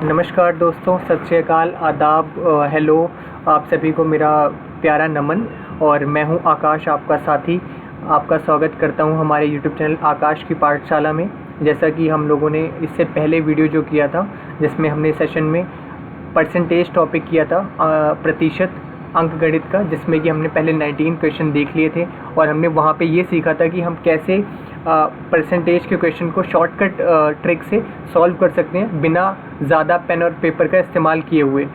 नमस्कार दोस्तों, सत श्री अकाल, आदाब, हेलो। आप सभी को मेरा प्यारा नमन। और मैं हूं आकाश, आपका साथी। आपका स्वागत करता हूं हमारे यूट्यूब चैनल आकाश की पाठशाला में। जैसा कि हम लोगों ने इससे पहले वीडियो जो किया था, जिसमें हमने सेशन में परसेंटेज टॉपिक किया था, प्रतिशत अंक गणित का, जिसमें कि हमने पहले 19 क्वेश्चन देख लिए थे। और हमने वहाँ पे ये सीखा था कि हम कैसे परसेंटेज के क्वेश्चन को शॉर्टकट ट्रिक से सॉल्व कर सकते हैं बिना ज़्यादा पेन और पेपर का इस्तेमाल किए हुए।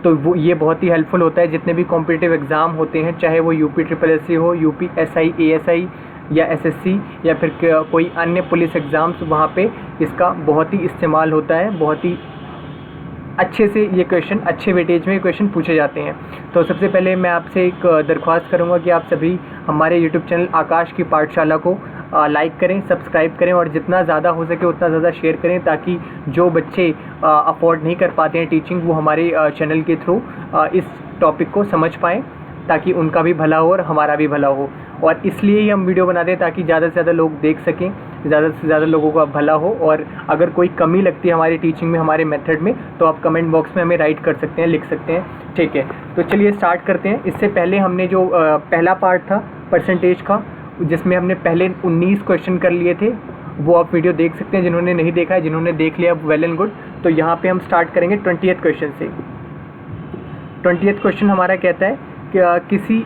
तो वो ये बहुत ही हेल्पफुल होता है जितने भी कॉम्पिटिटिव एग्ज़ाम होते हैं, चाहे वो यूपी SSC हो, यूपी SI ASI या SSC या फिर कोई अन्य पुलिस एग्ज़ाम्स, वहाँ पे इसका बहुत ही इस्तेमाल होता है। बहुत ही अच्छे से ये क्वेश्चन, अच्छे वेटेज में क्वेश्चन पूछे जाते हैं। तो सबसे पहले मैं आपसे एक दरख्वास्त करूंगा कि आप सभी हमारे यूट्यूब चैनल आकाश की पाठशाला को लाइक करें, सब्सक्राइब करें और जितना ज़्यादा हो सके उतना ज़्यादा शेयर करें, ताकि जो बच्चे अफोर्ड नहीं कर पाते हैं टीचिंग, वो हमारे चैनल के थ्रू इस टॉपिक को समझ पाएँ, ताकि उनका भी भला हो और हमारा भी भला हो। और इसलिए ही हम वीडियो बनाते हैं, ताकि ज़्यादा से ज़्यादा लोग देख सकें, ज़्यादा से ज़्यादा लोगों का भला हो। और अगर कोई कमी लगती है हमारी टीचिंग में, हमारे मेथड में, तो आप कमेंट बॉक्स में हमें राइट कर सकते हैं, लिख सकते हैं। ठीक है, तो चलिए स्टार्ट करते हैं। इससे पहले हमने जो पहला पार्ट था परसेंटेज का, जिसमें हमने पहले 19 क्वेश्चन कर लिए थे, वो आप वीडियो देख सकते हैं। जिन्होंने नहीं देखा है, जिन्होंने देख लिया वेल एंड गुड। तो यहाँ पे हम स्टार्ट करेंगे 20th क्वेश्चन से। 20th क्वेश्चन हमारा कहता है कि किसी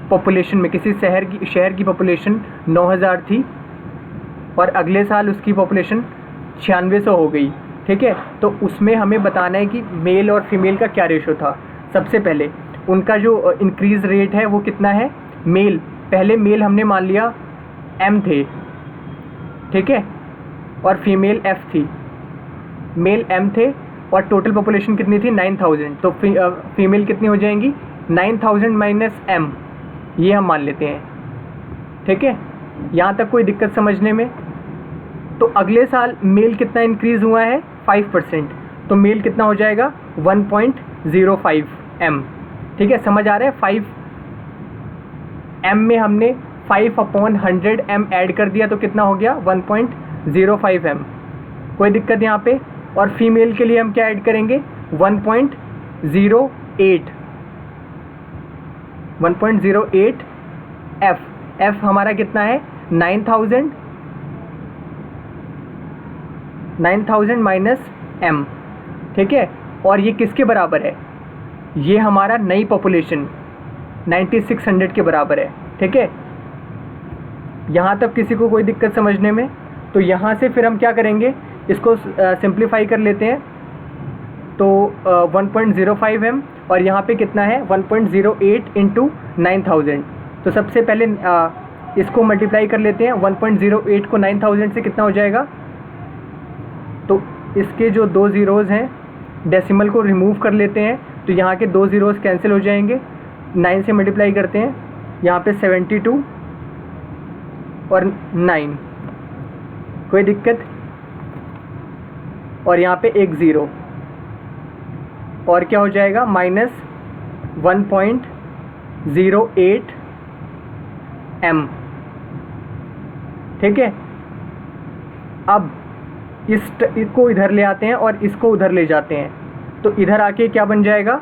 पॉपुलेशन में, किसी शहर की पॉपुलेशन 9000 थी और अगले साल उसकी पॉपुलेशन 9600 हो गई। ठीक है, तो उसमें हमें बताना है कि मेल और फीमेल का क्या रेशो था। सबसे पहले उनका जो इंक्रीज़ रेट है वो कितना है। मेल, पहले मेल हमने मान लिया M थे, ठीक है, और फीमेल F थी। मेल M थे और टोटल पॉपुलेशन कितनी थी, 9000। तो फीमेल कितनी हो जाएंगी, 9000 माइनस M, ये हम मान लेते हैं। ठीक है, यहाँ तक कोई दिक्कत समझने में। तो अगले साल मेल कितना इंक्रीज़ हुआ है, 5%। तो मेल कितना हो जाएगा, 1.05 M। ठीक है, समझ आ रहा है। 5 M में हमने 5/100 M ऐड कर दिया, तो कितना हो गया, 1.05 M। कोई दिक्कत यहाँ पे। और फीमेल के लिए हम क्या ऐड करेंगे, 1.08 F। F हमारा कितना है, 9000 माइनस M। ठीक है, और ये किसके बराबर है, ये हमारा नई पॉपुलेशन 9600 के बराबर है। ठीक है, यहाँ तक किसी को कोई दिक्कत समझने में। तो यहाँ से फिर हम क्या करेंगे, इसको सिंप्लीफाई कर लेते हैं। तो 1.05 M और यहाँ पे कितना है, 1.08 इंटू 9000। तो सबसे पहले इसको मल्टीप्लाई कर लेते हैं। 1.08 को 9000 से कितना हो जाएगा, तो इसके जो 2 ज़ीरोज़ हैं, डेसिमल को रिमूव कर लेते हैं, तो यहाँ के 2 ज़ीरोज़ कैंसिल हो जाएंगे। 9 से मल्टीप्लाई करते हैं, यहाँ पे 72 और 9, कोई दिक्कत। और यहाँ पे एक ज़ीरो, और क्या हो जाएगा, माइनस 1.08 M। ठीक है, अब इसको इधर ले आते हैं और इसको उधर ले जाते हैं, तो इधर आके क्या बन जाएगा,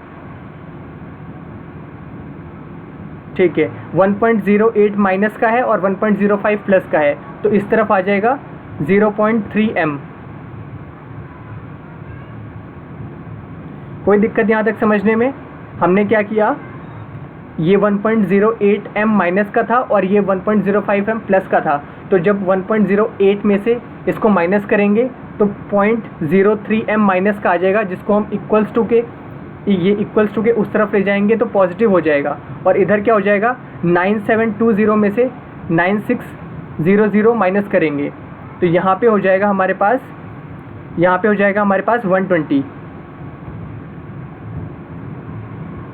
ठीक है, 1.08 माइनस का है और 1.05 प्लस का है, तो इस तरफ आ जाएगा 0.3 M। कोई दिक्कत यहाँ तक समझने में। हमने क्या किया, ये 1.08 M माइनस का था और ये 1.05 M प्लस का था। तो जब 1.08 में से इसको माइनस करेंगे तो 0.03 M माइनस का आ जाएगा, जिसको हम इक्वल्स टू के उस तरफ ले जाएंगे तो पॉजिटिव हो जाएगा। और इधर क्या हो जाएगा, 9720 में से 9600 माइनस करेंगे, तो यहाँ पे हो जाएगा हमारे पास 120।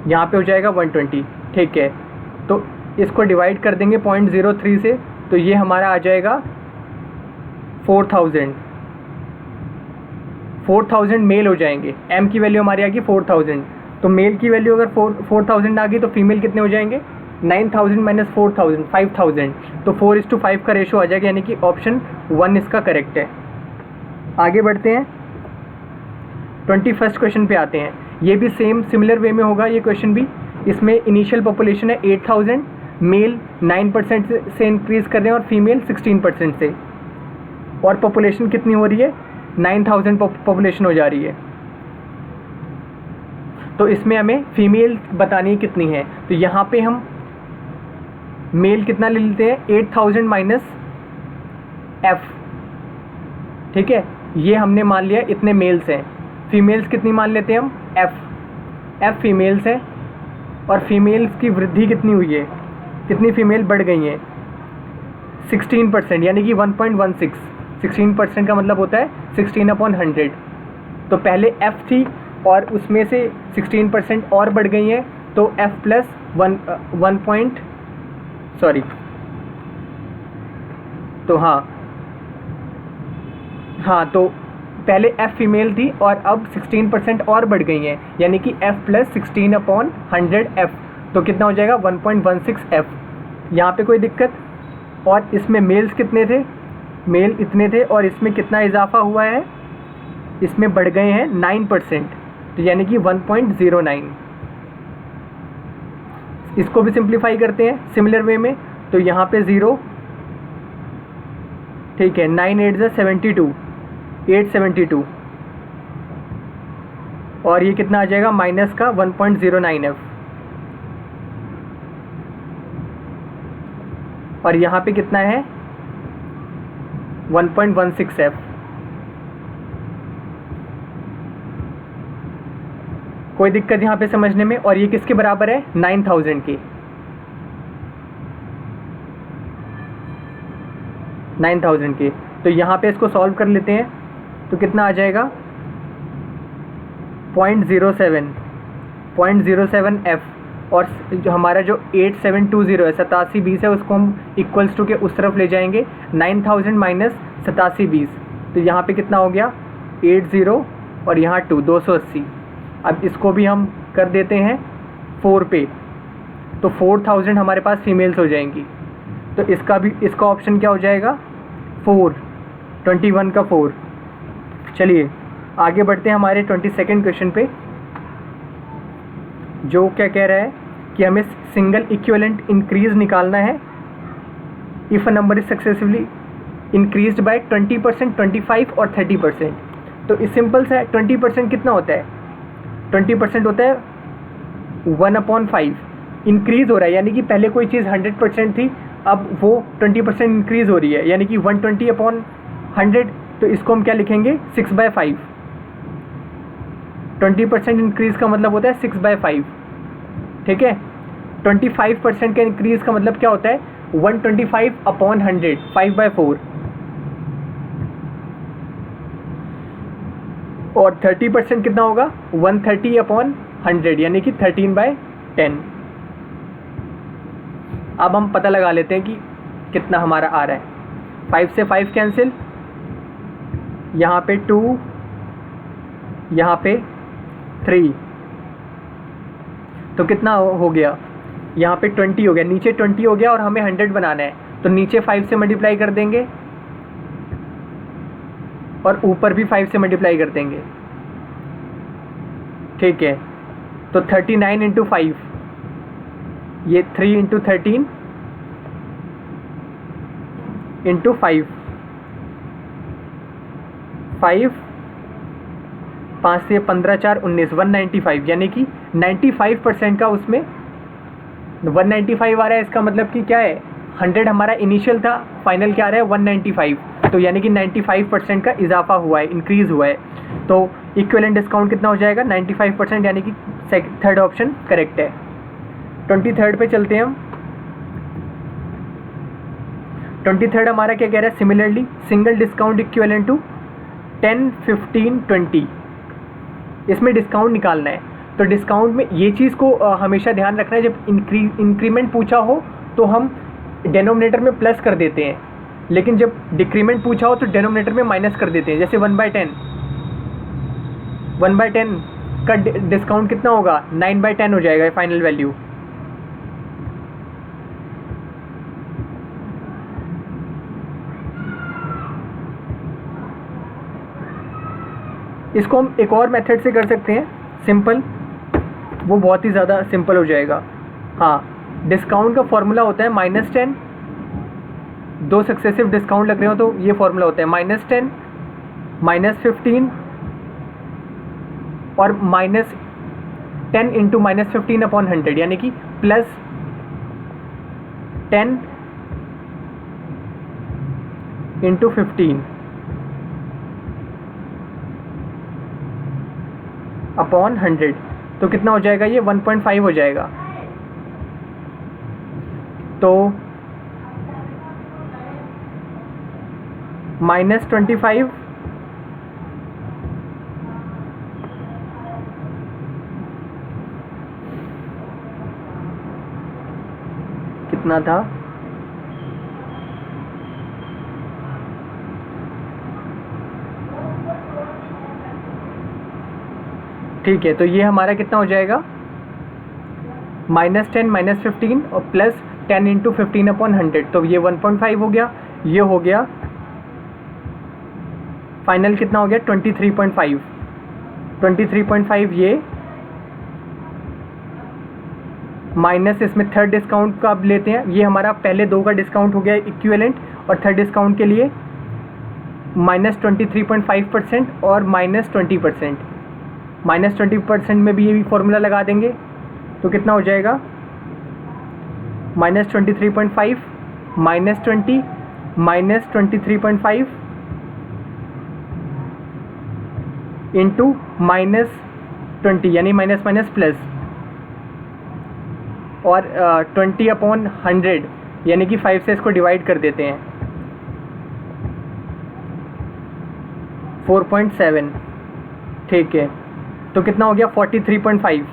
यहाँ पे हो जाएगा 120। ठीक है, तो इसको डिवाइड कर देंगे 0.03 से, तो ये हमारा आ जाएगा 4000 मेल हो जाएंगे। M की वैल्यू हमारी आ गई 4000, तो मेल की वैल्यू अगर 4000 आ गई तो फीमेल कितने हो जाएंगे, 9000 माइनस 4000, 5000। तो 4:5 का रेशो आ जाएगा, यानी कि ऑप्शन 1 इसका करेक्ट है। आगे बढ़ते हैं। 21st क्वेश्चन पे आते हैं। ये भी सेम सिमिलर वे में होगा ये क्वेश्चन भी। इसमें इनिशियल पॉपुलेशन है 8000, मेल 9% से इंक्रीज़ कर रहे हैं और फीमेल 16% से, और पॉपुलेशन कितनी हो रही है, 9000 पॉपुलेशन हो जा रही है। तो इसमें हमें फीमेल बतानी है कितनी है। तो यहाँ पे हम मेल कितना ले लेते हैं, 8000 माइनस एफ, ठीक है। ये हमने मान लिया इतने मेल्स हैं। फीमेल्स कितनी मान लेते हैं हम, एफ फीमेल्स है, और फीमेल्स की वृद्धि कितनी हुई है, कितनी फीमेल बढ़ गई हैं, 16%, यानी कि 1.16। 16% का मतलब होता है 16/100। तो पहले एफ थी और उसमें से 16% और बढ़ गई हैं, तो एफ प्लस तो पहले एफ फीमेल थी और अब 16% और बढ़ गई हैं, यानी कि एफ प्लस 16/100 एफ, तो कितना हो जाएगा 1.16 एफ। यहाँ पे कोई दिक्कत? और इसमें मेल्स कितने थे, मेल इतने थे, और इसमें कितना इजाफा हुआ है, इसमें बढ़ गए हैं 9%, तो यानी कि 1.09। इसको भी सिंप्लीफाई करते हैं सिमिलर वे में। तो यहाँ पे 0, ठीक है, 9 8 72, 872, और ये कितना आ जाएगा माइनस का 1.09 एफ, और यहाँ पे कितना है 1.16 एफ। कोई दिक्कत यहाँ पे समझने में? और ये किसके बराबर है, 9000 के, 9000 के। तो यहाँ पे इसको सॉल्व कर लेते हैं, तो कितना आ जाएगा 0.07 एफ, और जो हमारा जो 8720 है 8720 है, उसको हम इक्वल्स टू के उस तरफ ले जाएंगे, 9000 माइनस 8720, तो यहाँ पे कितना हो गया 80 और यहाँ 280। अब इसको भी हम कर देते हैं 4 पे, तो 4000 हमारे पास फीमेल्स हो जाएंगी। तो इसका ऑप्शन क्या हो जाएगा 4, 21 का 4। चलिए आगे बढ़ते हैं हमारे 22nd क्वेश्चन पे, जो क्या कह रहा है कि हमें सिंगल इक्विवेलेंट इंक्रीज निकालना है if a number is successively increased by 20%, 25 और 30%। तो इस सिंपल सा है, 20% कितना होता है, 20% होता है 1/5, इंक्रीज़ हो रहा है, यानी कि पहले कोई चीज़ 100% थी, अब वो 20% इंक्रीज़ हो रही है, यानी कि 120/100। तो इसको हम क्या लिखेंगे 6/5। 20% इंक्रीज़ का मतलब होता है 6/5, ठीक है। 25% का इंक्रीज़ का मतलब क्या होता है 125/100, 5/4। और 30% कितना होगा 130/100, यानी कि 13/10। अब हम पता लगा लेते हैं कि कितना हमारा आ रहा है। 5 से 5 कैंसिल, यहाँ पे 2, यहाँ पे 3, तो कितना हो गया, यहाँ पे 20 हो गया, नीचे 20 हो गया, और हमें 100 बनाना है, तो नीचे 5 से मल्टीप्लाई कर देंगे और ऊपर भी 5 से मल्टीप्लाई कर देंगे, ठीक है। तो 39 × 5, ये 3 × 13 × 5, 5 से 15 4 19, 195, यानी कि 95% का उसमें 195 आ रहा है। इसका मतलब कि क्या है 100 हमारा इनिशियल था, फाइनल क्या आ रहा है 195, तो यानी कि 95% का इजाफा हुआ है, इंक्रीज़ हुआ है। तो इक्विवेलेंट डिस्काउंट कितना हो जाएगा 95%, यानी कि थर्ड ऑप्शन करेक्ट है। 23rd पे चलते हैं हम। 23rd हमारा क्या कह रहा है, similarly single discount equivalent to 10, 15, 20। इसमें डिस्काउंट निकालना है। तो डिस्काउंट में ये चीज़ को हमेशा ध्यान रखना है, जब इंक्रीमेंट पूछा हो तो हम डेनोमिनेटर में प्लस कर देते हैं, लेकिन जब डिक्रीमेंट पूछा हो तो डेनोमिनेटर में माइनस कर देते हैं। जैसे 1/10 का डिस्काउंट कितना होगा 9/10 हो जाएगा फाइनल वैल्यू। इसको हम एक और मेथड से कर सकते हैं, सिंपल, वो बहुत ही ज़्यादा सिंपल हो जाएगा। हाँ, डिस्काउंट का फॉर्मूला होता है -10, दो सक्सेसिव डिस्काउंट लग रहे हो तो ये फॉर्मूला होता है -10, -15 और -10 इंटू -15 अपॉन 100, यानी कि +10 इंटू 15 अपॉन 100। तो कितना हो जाएगा ये? 1.5 हो जाएगा। तो -25 कितना था? ठीक है, तो ये हमारा कितना हो जाएगा? -10 -15 और +10 इंटू 15 अपॉन 100। तो ये 1.5 हो गया, ये हो गया फाइनल कितना हो गया? 23.5। 23.5 ये माइनस इसमें थर्ड डिस्काउंट का अब लेते हैं, ये हमारा पहले दो का डिस्काउंट हो गया इक्विवेलेंट, और थर्ड डिस्काउंट के लिए -23.5% और -20%। -20% में भी ये भी फॉर्मूला लगा देंगे, तो कितना हो जाएगा? -23.5 -20 -23.5 इंटू -20, यानी माइनस माइनस प्लस, और 20 अपॉन 100, यानी कि 5 से इसको डिवाइड कर देते हैं, 4.7। ठीक है, तो कितना हो गया? 43.5।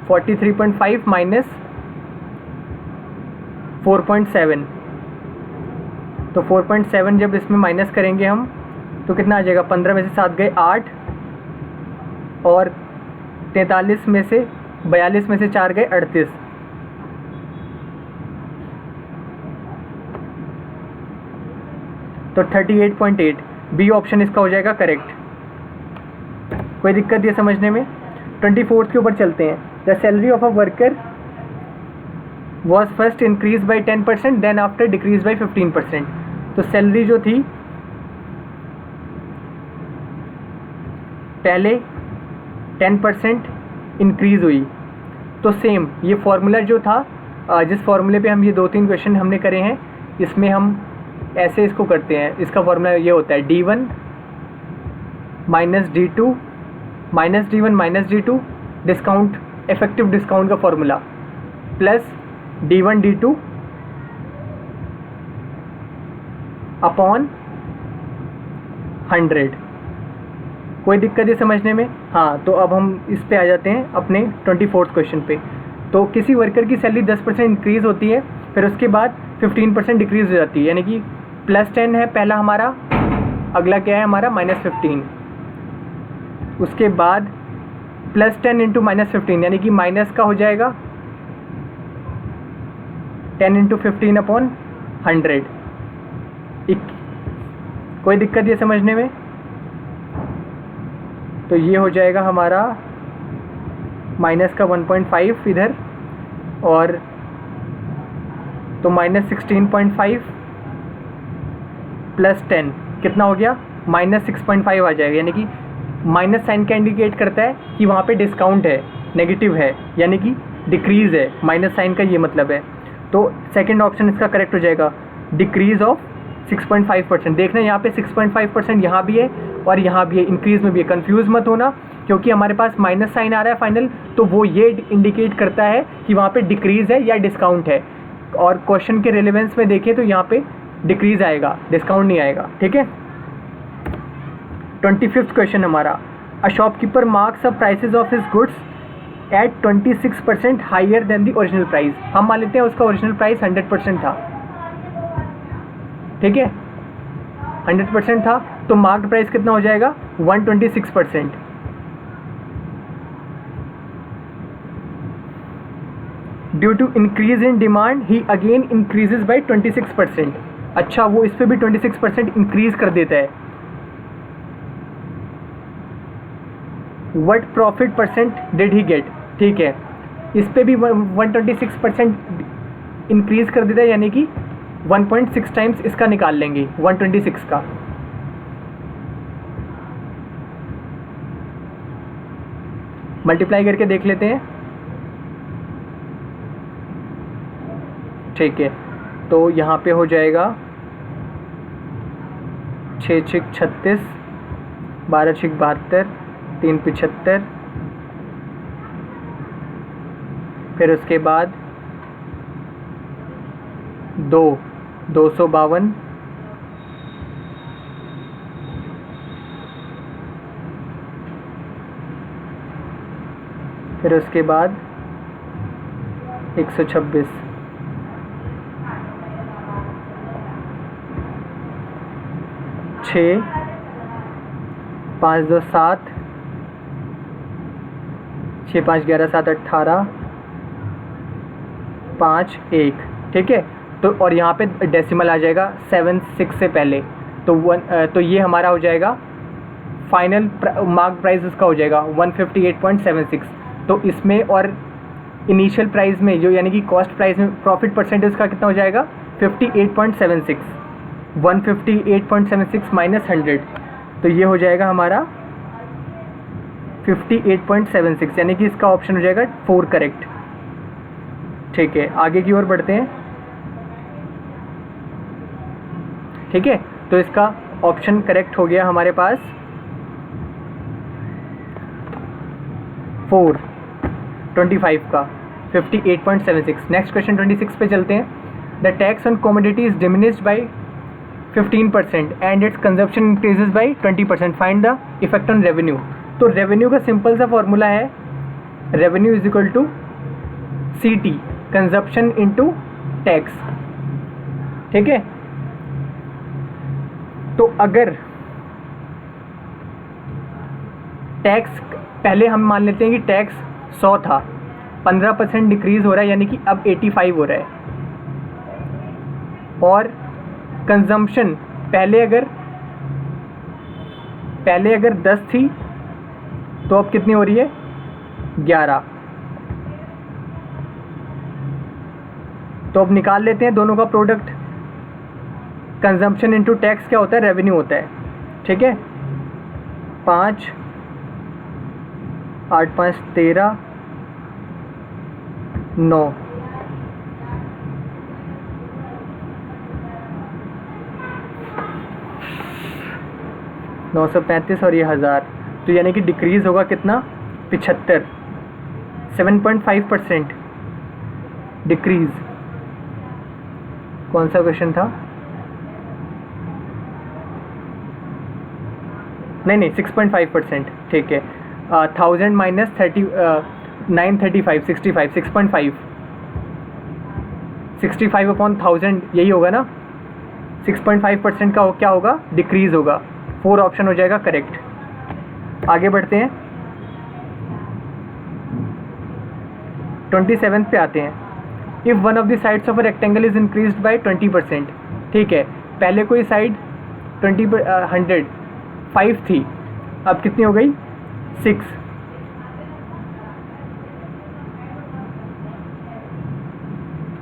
43.5 माइनस 4.7, तो 4.7 जब इसमें माइनस करेंगे हम तो कितना आ जाएगा? 15 में से 7 गए 8, और 43 में से 42 में से 4 गए 38। तो 38.8 बी ऑप्शन इसका हो जाएगा करेक्ट। कोई दिक्कत ये समझने में? 24 के ऊपर चलते हैं। The salary of a worker was first increase by 10%, then after decrease by 15%। तो सैलरी जो थी पहले 10% इंक्रीज़ हुई, तो सेम ये फार्मूला जो था, जिस फार्मूले पे हम ये 2-3 क्वेश्चन हमने करे हैं, इसमें हम ऐसे इसको करते हैं। इसका फार्मूला ये होता है D1 - D2 -D1 -D2 discount, effective discount का formula, plus D1 D2 upon 100। कोई दिक्कत है समझने में? हाँ, तो अब हम इस पे आ जाते हैं अपने 24th क्वेश्चन पे। तो किसी वर्कर की सैलरी 10% इंक्रीज़ होती है, फिर उसके बाद 15% डिक्रीज़ हो जाती है, यानी कि +10 है पहला हमारा, अगला क्या है हमारा? -15। उसके बाद +10 इंटू -15, यानी कि माइनस का हो जाएगा 10 इंटू 15 अपॉन 100। कोई दिक्कत ये समझने में? तो ये हो जाएगा हमारा माइनस का 1.5 इधर, और तो -16.5 + 10 कितना हो गया? -6.5 आ जाएगा, यानी कि माइनस साइन का इंडिकेट करता है कि वहाँ पे डिस्काउंट है, नेगेटिव है, यानी कि डिक्रीज़ है। माइनस साइन का ये मतलब है। तो सेकंड ऑप्शन इसका करेक्ट हो जाएगा, डिक्रीज़ ऑफ 6.5%। देखना यहाँ पे 6.5% यहाँ भी है और यहाँ भी है, इंक्रीज़ में भी है। कंफ्यूज मत होना, क्योंकि हमारे पास माइनस साइन आ रहा है फाइनल, तो वो ये इंडिकेट करता है कि वहाँ पे डिक्रीज़ है या डिस्काउंट है। और क्वेश्चन के रिलेवेंस में देखें तो यहाँ पे डिक्रीज़ आएगा, डिस्काउंट नहीं आएगा। ठीक है, 25th क्वेश्चन हमारा, a shopkeeper marks the prices of his goods at 26% higher than the original price. हम मान लेते हैं उसका ओरिजिनल प्राइस 100% था, ठीक है, 100% था, तो मार्क्ड प्राइस कितना हो जाएगा? 126%। Due to increase in demand he again increases by 26%। अच्छा, वो इस पर भी 26% इंक्रीज कर देता है। What profit percent did he get, ठीक है। इस पे भी 126% इंक्रीज कर देता है, यानी कि 1.6 टाइम्स इसका निकाल लेंगे 126 का। मल्टीप्लाई करके देख लेते हैं, ठीक है। तो यहाँ पे हो जाएगा 6 6 36, 12 6 72, 3 75, फिर उसके बाद 252, फिर उसके बाद 126, छः 5 2 7, 6 5 11 7 18, 5 1, ठीक है। तो और यहाँ पे डेसिमल आ जाएगा 7 6 से पहले, तो ये हमारा हो जाएगा फाइनल मार्क प्राइस उसका हो जाएगा 158.76। तो इसमें और इनिशियल प्राइस में जो यानी कि कॉस्ट प्राइस में प्रॉफिट परसेंटेज का कितना हो जाएगा 58.76, 158.76 माइनस 100, तो ये हो जाएगा हमारा 58.76, यानी कि इसका ऑप्शन हो जाएगा 4 करेक्ट, ठीक है। आगे की ओर बढ़ते हैं, ठीक है। तो इसका ऑप्शन करेक्ट हो गया हमारे पास 425 का 58.76। नेक्स्ट क्वेश्चन 26 पे चलते हैं। The tax on commodity is diminished by 15% and its consumption increases by 20%, find the effect on revenue. तो रेवेन्यू का सिंपल सा फॉर्मूला है, revenue is equal to CT, consumption into tax, ठीक है। तो अगर टैक्स पहले हम मान लेते हैं कि टैक्स 100 था, 15% डिक्रीज हो रहा है, यानी कि अब 85 हो रहा है। और कंजम्पशन पहले अगर 10 थी तो अब कितनी हो रही है 11। तो अब निकाल लेते हैं दोनों का प्रोडक्ट। कंजम्पशन इनटू टैक्स क्या होता है, रेवेन्यू होता है, ठीक है। 5 8 5 13 9, 935 और ये 1000, तो यानी कि डिक्रीज होगा कितना 75, 7.5% डिक्रीज। कौन सा क्वेश्चन था, नहीं 6.5%, ठीक है। 1000 माइनस 935 65, 6.5, 65 अपॉन 1000 यही होगा ना, 6.5% का क्या होगा डिक्रीज होगा। 4 ऑप्शन हो जाएगा करेक्ट। आगे बढ़ते हैं, 27 पे आते हैं। If one of the sides of a rectangle is increased by 20%, ठीक है। पहले कोई साइड 105 थी, अब कितनी हो गई 6।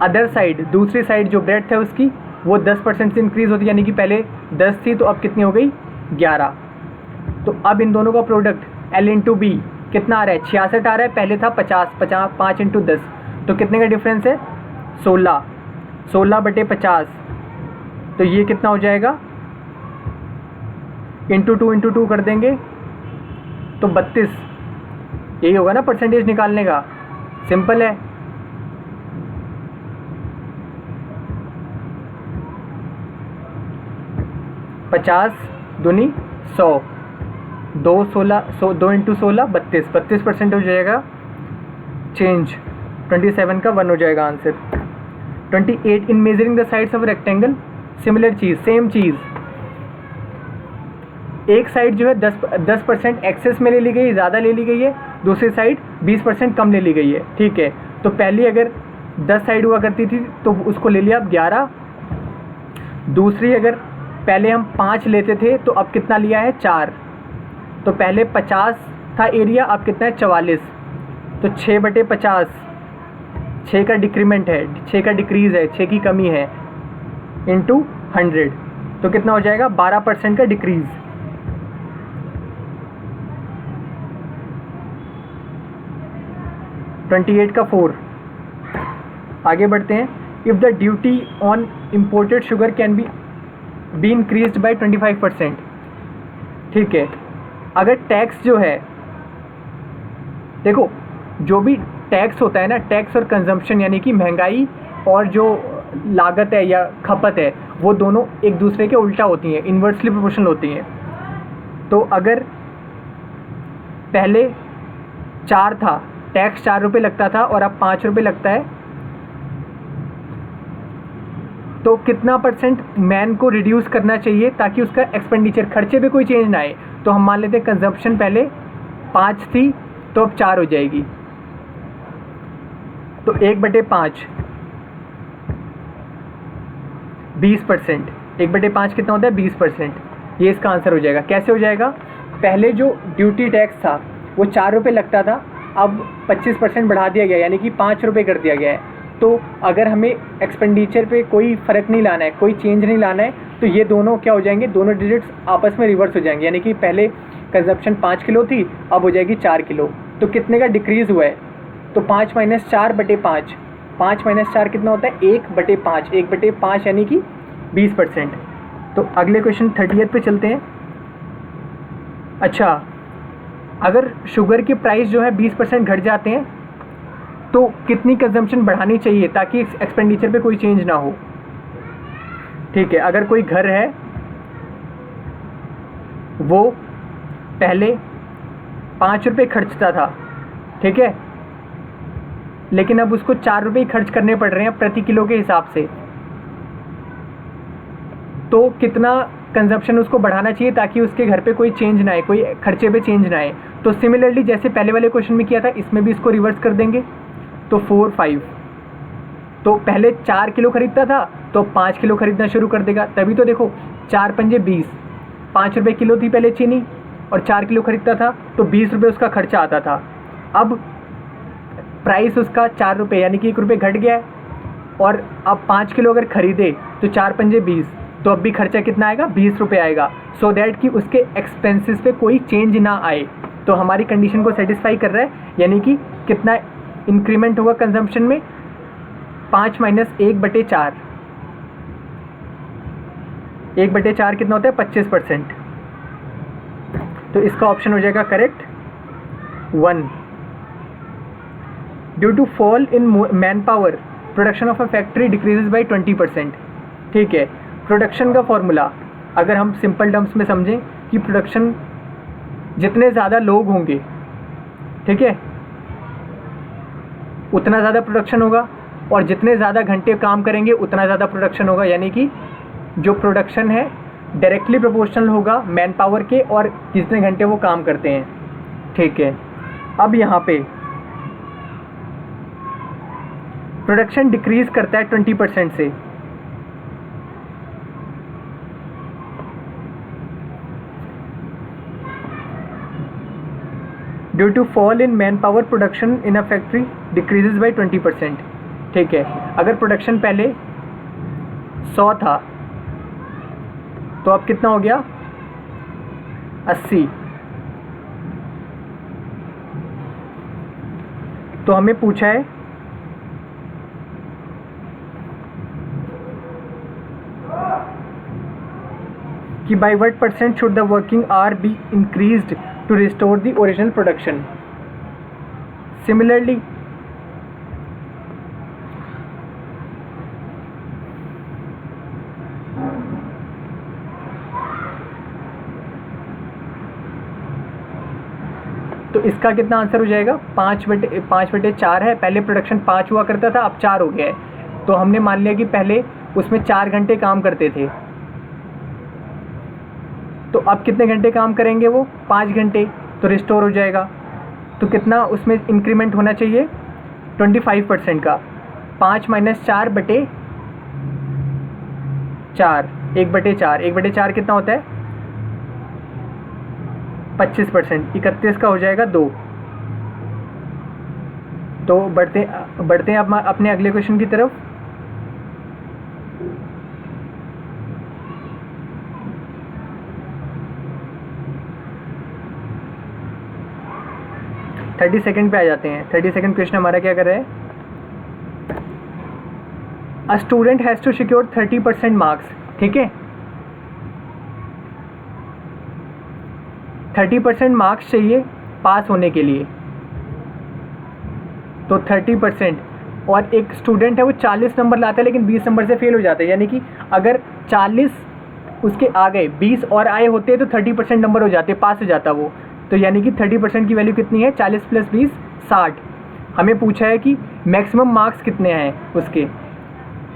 अदर साइड, दूसरी साइड जो ब्रेड्थ है उसकी वो 10% से इंक्रीज होती है, यानी कि पहले 10 थी तो अब कितनी हो गई 11। तो अब इन दोनों का प्रोडक्ट L इंटू बी कितना आ रहा है 66 आ रहा है, पहले था 50 5 इंटू 10, तो कितने का डिफरेंस है 16 बटे 50, तो ये कितना हो जाएगा इंटू 2 कर देंगे तो 32, यही होगा ना परसेंटेज निकालने का, सिंपल है। पचास दूनी 100, 2 इंटू 16 32% हो जाएगा चेंज। 27 का 1 हो जाएगा आंसर। 28 in measuring the sides of rectangle, similar चीज़, सेम चीज़। एक साइड जो है 10% एक्सेस में ले ली गई, ज़्यादा ले ली गई है, दूसरी साइड 20% कम ले ली गई है, ठीक है। तो पहली अगर 10 साइड हुआ करती थी तो उसको ले लिया अब 11। दूसरी अगर पहले हम 5 लेते थे तो अब कितना लिया है 4। तो पहले 50 था एरिया, अब कितना है 44। तो 6/50, 6 का डिक्रीमेंट है, 6 का डिक्रीज़ है, 6 की कमी है, इंटू 100, तो कितना हो जाएगा 12% का डिक्रीज़। $28 का 4। आगे बढ़ते हैं। If the duty on imported sugar can be increased by 25%। ठीक है, अगर टैक्स जो है, देखो जो भी टैक्स होता है ना, टैक्स और कंजम्पशन यानी कि महंगाई और जो लागत है या खपत है, वो दोनों एक दूसरे के उल्टा होती हैं, इन्वर्सली प्रोपोर्शनल होती हैं। तो अगर पहले 4 था, टैक्स 4 रुपये लगता था और अब 5 रुपये लगता है, तो कितना परसेंट मैन को रिड्यूस करना चाहिए ताकि उसका एक्सपेंडिचर, खर्चे पे कोई चेंज ना आए। तो हम मान लेते हैं कंजम्पशन पहले 5 थी तो अब 4 हो जाएगी, तो 1/5 20%, 1/5 कितना होता है 20%। ये इसका आंसर हो जाएगा। कैसे हो जाएगा, पहले जो ड्यूटी टैक्स था वो 4 रुपये लगता था, अब 25% बढ़ा दिया गया, यानी कि 5 रुपये कर दिया गया है। तो अगर हमें एक्सपेंडिचर पे कोई फ़र्क नहीं लाना है, कोई चेंज नहीं लाना है, तो ये दोनों क्या हो जाएंगे, दोनों डिजिट्स आपस में रिवर्स हो जाएंगे। यानी कि पहले कंजप्शन 5 किलो थी, अब हो जाएगी 4 किलो। तो कितने का डिक्रीज़ हुआ है, तो 5 - 4/5, 5 - 4 कितना होता है 1/5, 1/5 यानी कि 20%। तो अगले क्वेश्चन 30th पे चलते हैं। अच्छा, अगर शुगर के प्राइस जो है 20% घट जाते हैं तो कितनी कंजम्पशन बढ़ानी चाहिए ताकि एक्सपेंडिचर पे कोई चेंज ना हो। ठीक है, अगर कोई घर है वो पहले 5 रुपये खर्चता था, ठीक है, लेकिन अब उसको 4 रुपये खर्च करने पड़ रहे हैं प्रति किलो के हिसाब से, तो कितना कंजप्शन उसको बढ़ाना चाहिए ताकि उसके घर पे कोई चेंज ना आए, कोई खर्चे पे चेंज ना आए। तो सिमिलरली जैसे पहले वाले क्वेश्चन में किया था, इसमें भी इसको रिवर्स कर देंगे। तो 4, 5, तो पहले 4 किलो खरीदता था तो 5 किलो खरीदना शुरू कर देगा। तभी तो देखो 4 पंजे 20, 5 रुपये किलो थी पहले चीनी और 4 किलो खरीदता था तो 20 रुपये उसका खर्चा आता था। अब प्राइस उसका 4 रुपये यानी कि 1 रुपये घट गया है, और अब 5 किलो अगर खरीदे तो 4 पंजे 20, तो अब भी खर्चा कितना आएगा 20 रुपये आएगा, सो दैट कि उसके एक्सपेंसेस पे कोई चेंज ना आए। तो हमारी कंडीशन को सेटिस्फाई कर रहा है, यानी कि कितना इंक्रीमेंट होगा कंजम्पशन में 5 - 1/4, 1/4 कितना होता है 25%। तो इसका ऑप्शन हो जाएगा correct 1। Due to fall in man power production of a factory decreases by 20%। ठीक है, प्रोडक्शन का फॉर्मूला अगर हम सिंपल टर्म्स में समझें कि प्रोडक्शन जितने ज़्यादा लोग होंगे, ठीक है, उतना ज़्यादा प्रोडक्शन होगा, और जितने ज़्यादा घंटे काम करेंगे उतना ज़्यादा प्रोडक्शन होगा। यानी कि जो प्रोडक्शन है डायरेक्टली प्रोपोर्शनल होगा मैन पावर के और जितने घंटे वो काम करते हैं। ठीक है, अब यहाँ पे प्रोडक्शन डिक्रीज़ करता है 20% से, due to fall in man power production in a factory decreases by 20%। ठीक है, अगर प्रोडक्शन पहले 100 था तो अब कितना हो गया 80। तो हमें पूछा है कि by what percent should the working hour be increased to restore the original production। Similarly, तो इसका कितना आंसर हो जाएगा 5/4 है। पहले प्रोडक्शन 5 हुआ करता था, अब 4 हो गया है। तो हमने मान लिया कि पहले उसमें 4 घंटे काम करते थे, तो अब कितने घंटे काम करेंगे वो 5 घंटे, तो रिस्टोर हो जाएगा। तो कितना उसमें इंक्रीमेंट होना चाहिए 25% का। 5 - 4/4, 1/4, 1/4 कितना होता है 25%, 31 का हो जाएगा 2। तो बढ़ते हैं अपने अगले क्वेश्चन की तरफ। थर्टी सेकेंड पे आ जाते हैं। 32nd क्वेश्चन हमारा क्या कर रहा है? A student has to secure 30% marks. ठीक है, 30% मार्क्स चाहिए पास होने के लिए। तो 30%, और एक स्टूडेंट है वो 40 नंबर लाता है लेकिन 20 नंबर से फेल हो जाता है, यानी कि अगर 40 उसके आ गए, 20 और आए होते तो 30% नंबर हो जाते, पास हो जाता वो। तो यानी कि 30% की वैल्यू कितनी है? 40 + 20 60। हमें पूछा है कि मैक्सिमम मार्क्स कितने हैं उसके,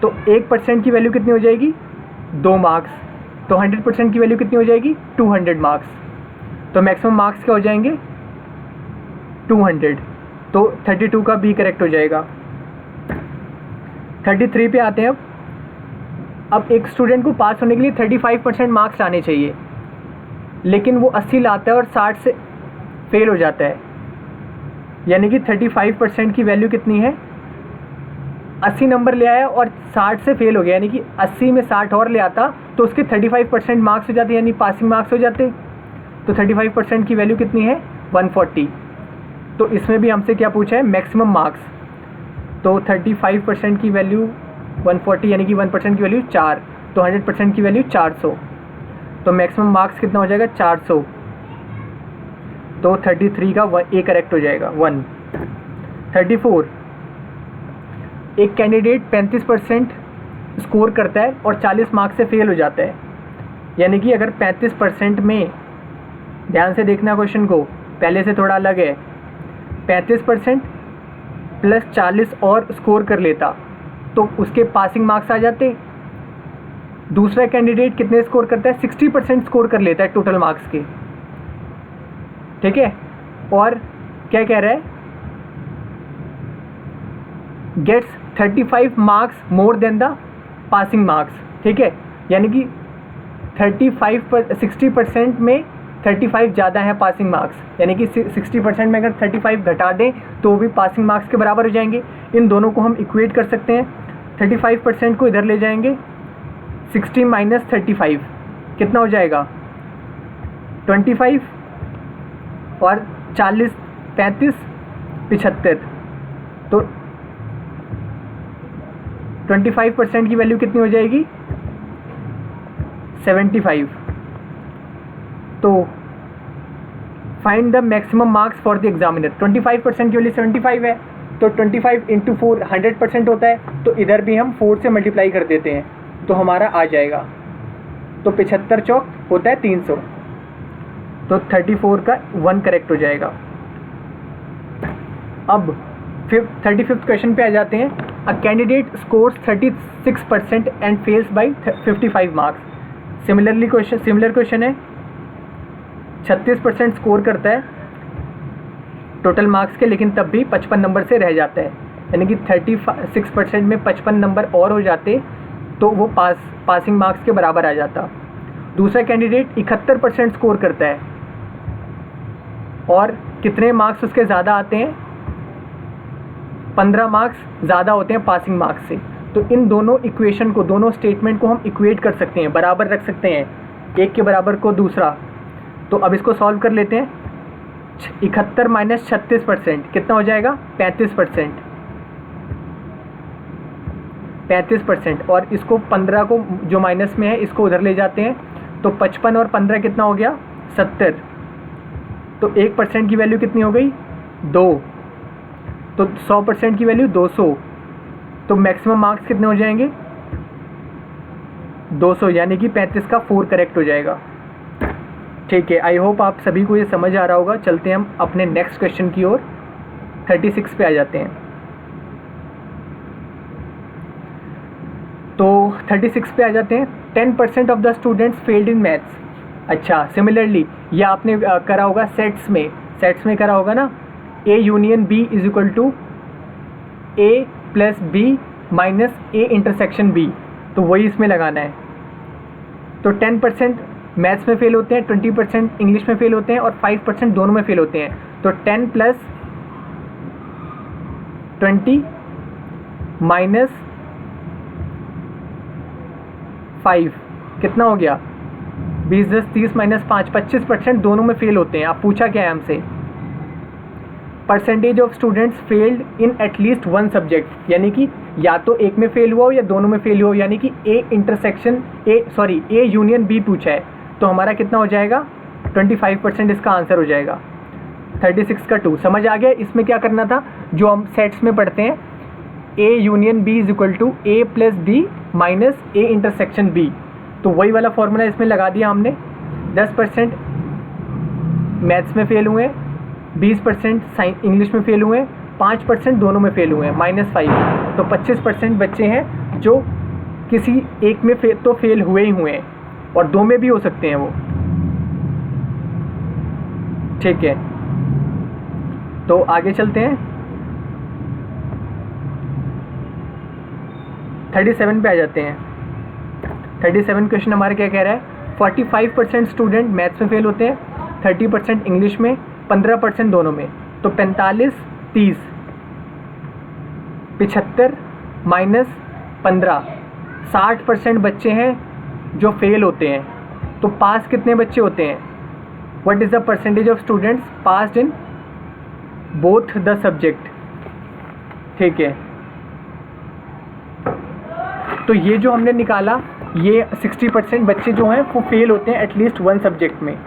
तो 1% की वैल्यू कितनी हो जाएगी? 2 मार्क्स। तो 100% की वैल्यू कितनी हो जाएगी? 200 मार्क्स। तो मैक्सिमम मार्क्स क्या हो जाएंगे? 200। तो 32 का बी करेक्ट हो जाएगा। 33 पे आते हैं। अब एक स्टूडेंट को पास होने के लिए 35% मार्क्स आने चाहिए, लेकिन वो 80 लाता है और 60 से फेल हो जाता है, यानी कि 35% की वैल्यू कितनी है? 80 नंबर ले आया और 60 से फेल हो गया, यानी कि 80 में 60 और ले आता तो उसके 35% मार्क्स हो जाते, यानी पासिंग मार्क्स हो जाते। तो 35% की वैल्यू कितनी है? 140। तो इसमें भी हमसे क्या पूछा है? Maximum marks. तो 35% की वैल्यू 140, यानी कि 1% की वैल्यू 4। तो 100% की वैल्यू 400। तो मैक्सिमम मार्क्स कितना हो जाएगा? 400। तो 33 का ए करेक्ट हो जाएगा 1। 34, एक कैंडिडेट 35% स्कोर करता है और 40 मार्क्स से फेल हो जाता है, यानी कि अगर 35% में, ध्यान से देखना क्वेश्चन को, पहले से थोड़ा अलग है, 35% + 40 और स्कोर कर लेता तो उसके पासिंग मार्क्स आ जाते। दूसरा कैंडिडेट कितने स्कोर करता है? 60% स्कोर कर लेता है टोटल मार्क्स के। ठीक है, और क्या कह रहा है? Gets 35 marks more than the passing marks. ठीक है, यानी कि 60% में 35 ज़्यादा है पासिंग मार्क्स, यानी कि 60% में अगर 35 घटा दें तो वो भी पासिंग मार्क्स के बराबर हो जाएंगे। इन दोनों को हम इक्वेट कर सकते हैं। 35% को इधर ले जाएंगे, 60 - 35 कितना हो जाएगा? 25, और 40 35 75। तो 25% की वैल्यू कितनी हो जाएगी? 75। तो find the maximum marks for the examiner. 25% की वैल्यू 75 है, तो 25 × 4 100% होता है, तो इधर भी हम 4 से मल्टीप्लाई कर देते हैं तो हमारा आ जाएगा। तो 75 चौक होता है 300। तो 34 का 1 करेक्ट हो जाएगा। अब 35th क्वेश्चन पे आ जाते हैं। A candidate scores 36% and fails by 55 marks. Similar question है। 36% स्कोर करता है टोटल मार्क्स के, लेकिन तब भी 55 नंबर से रह जाता है, यानी कि 36% में 55 नंबर और हो जाते तो वो पासिंग मार्क्स के बराबर आ जाता। दूसरा कैंडिडेट 71% स्कोर करता है और कितने मार्क्स उसके ज़्यादा आते हैं? 15 मार्क्स ज़्यादा होते हैं पासिंग मार्क्स से। तो इन दोनों इक्वेशन को, दोनों स्टेटमेंट को हम इक्वेट कर सकते हैं, बराबर रख सकते हैं, एक के बराबर को दूसरा। तो अब इसको सॉल्व कर लेते हैं। 71 - 36% कितना हो जाएगा? 35%। 35%, और इसको 15 को जो माइनस में है इसको उधर ले जाते हैं, तो 55 और 15 कितना हो गया? 70। तो 1% की वैल्यू कितनी हो गई? 2। तो 100% की वैल्यू 200। तो मैक्सिमम मार्क्स कितने हो जाएंगे? 200, यानी कि 35 का 4 करेक्ट हो जाएगा। ठीक है, आई होप आप सभी को ये समझ आ रहा होगा। चलते हैं हम अपने नेक्स्ट क्वेश्चन की ओर। 36 पे आ जाते हैं। तो 36 पे आ जाते हैं। 10% of the students failed in maths. अच्छा, सिमिलरली ये आपने करा होगा सेट्स में करा होगा ना, A union B is equal to A + B - A intersection B। तो वही इसमें लगाना है। तो 10% मैथ्स में फेल होते हैं, 20% इंग्लिश में फेल होते हैं और 5% दोनों में फेल होते हैं। तो 10 + 20 -5 कितना हो गया? 20 10 30 -5 25% दोनों में फेल होते हैं। आप पूछा क्या है हमसे? Percentage of students failed in at least one subject, यानी कि या तो एक में फेल हुआ हो या दोनों में फेल हुआ हो, यानी कि ए यूनियन बी पूछा है। तो हमारा कितना हो जाएगा? 25% इसका आंसर हो जाएगा। 36 का 2 समझ आ गया? इसमें क्या करना था, जो हम सेट्स में पढ़ते हैं, A union B = A + B - A intersection B. तो वही वाला फॉर्मूला इसमें लगा दिया हमने। 10% मैथ्स में फेल हुए, 20% इंग्लिश में फेल हुए, 5% दोनों में फेल हुए, -5। तो 25% बच्चे हैं जो किसी एक में तो फेल हुए ही हुए हैं, और दो में भी हो सकते हैं वो। ठीक है, तो आगे चलते हैं। 37 पे आ जाते हैं। 37 क्वेश्चन हमारा क्या कह रहा है? 45% स्टूडेंट मैथ्स में फेल होते हैं, 30% इंग्लिश में, 15% दोनों में। तो 45 30 75 -15 60% बच्चे हैं जो फेल होते हैं। तो पास कितने बच्चे होते हैं? What is the percentage of students passed in both the subject? ठीक है, तो ये जो हमने निकाला, ये 60% बच्चे जो हैं वो फेल होते हैं एटलीस्ट वन सब्जेक्ट में।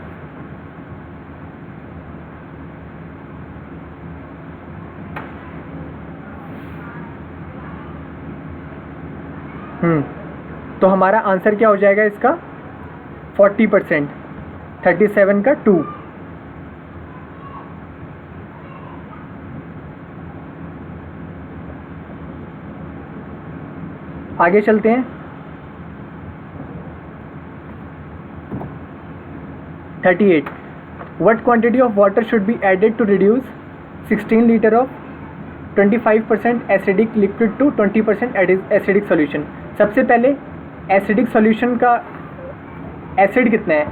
तो हमारा आंसर क्या हो जाएगा इसका? 40%। 37 का 2। आगे चलते हैं। 38 what quantity of water should be added to reduce 16 litre of 25% acidic liquid to 20% acidic solution. सबसे पहले एसिडिक सॉल्यूशन का एसिड कितना है?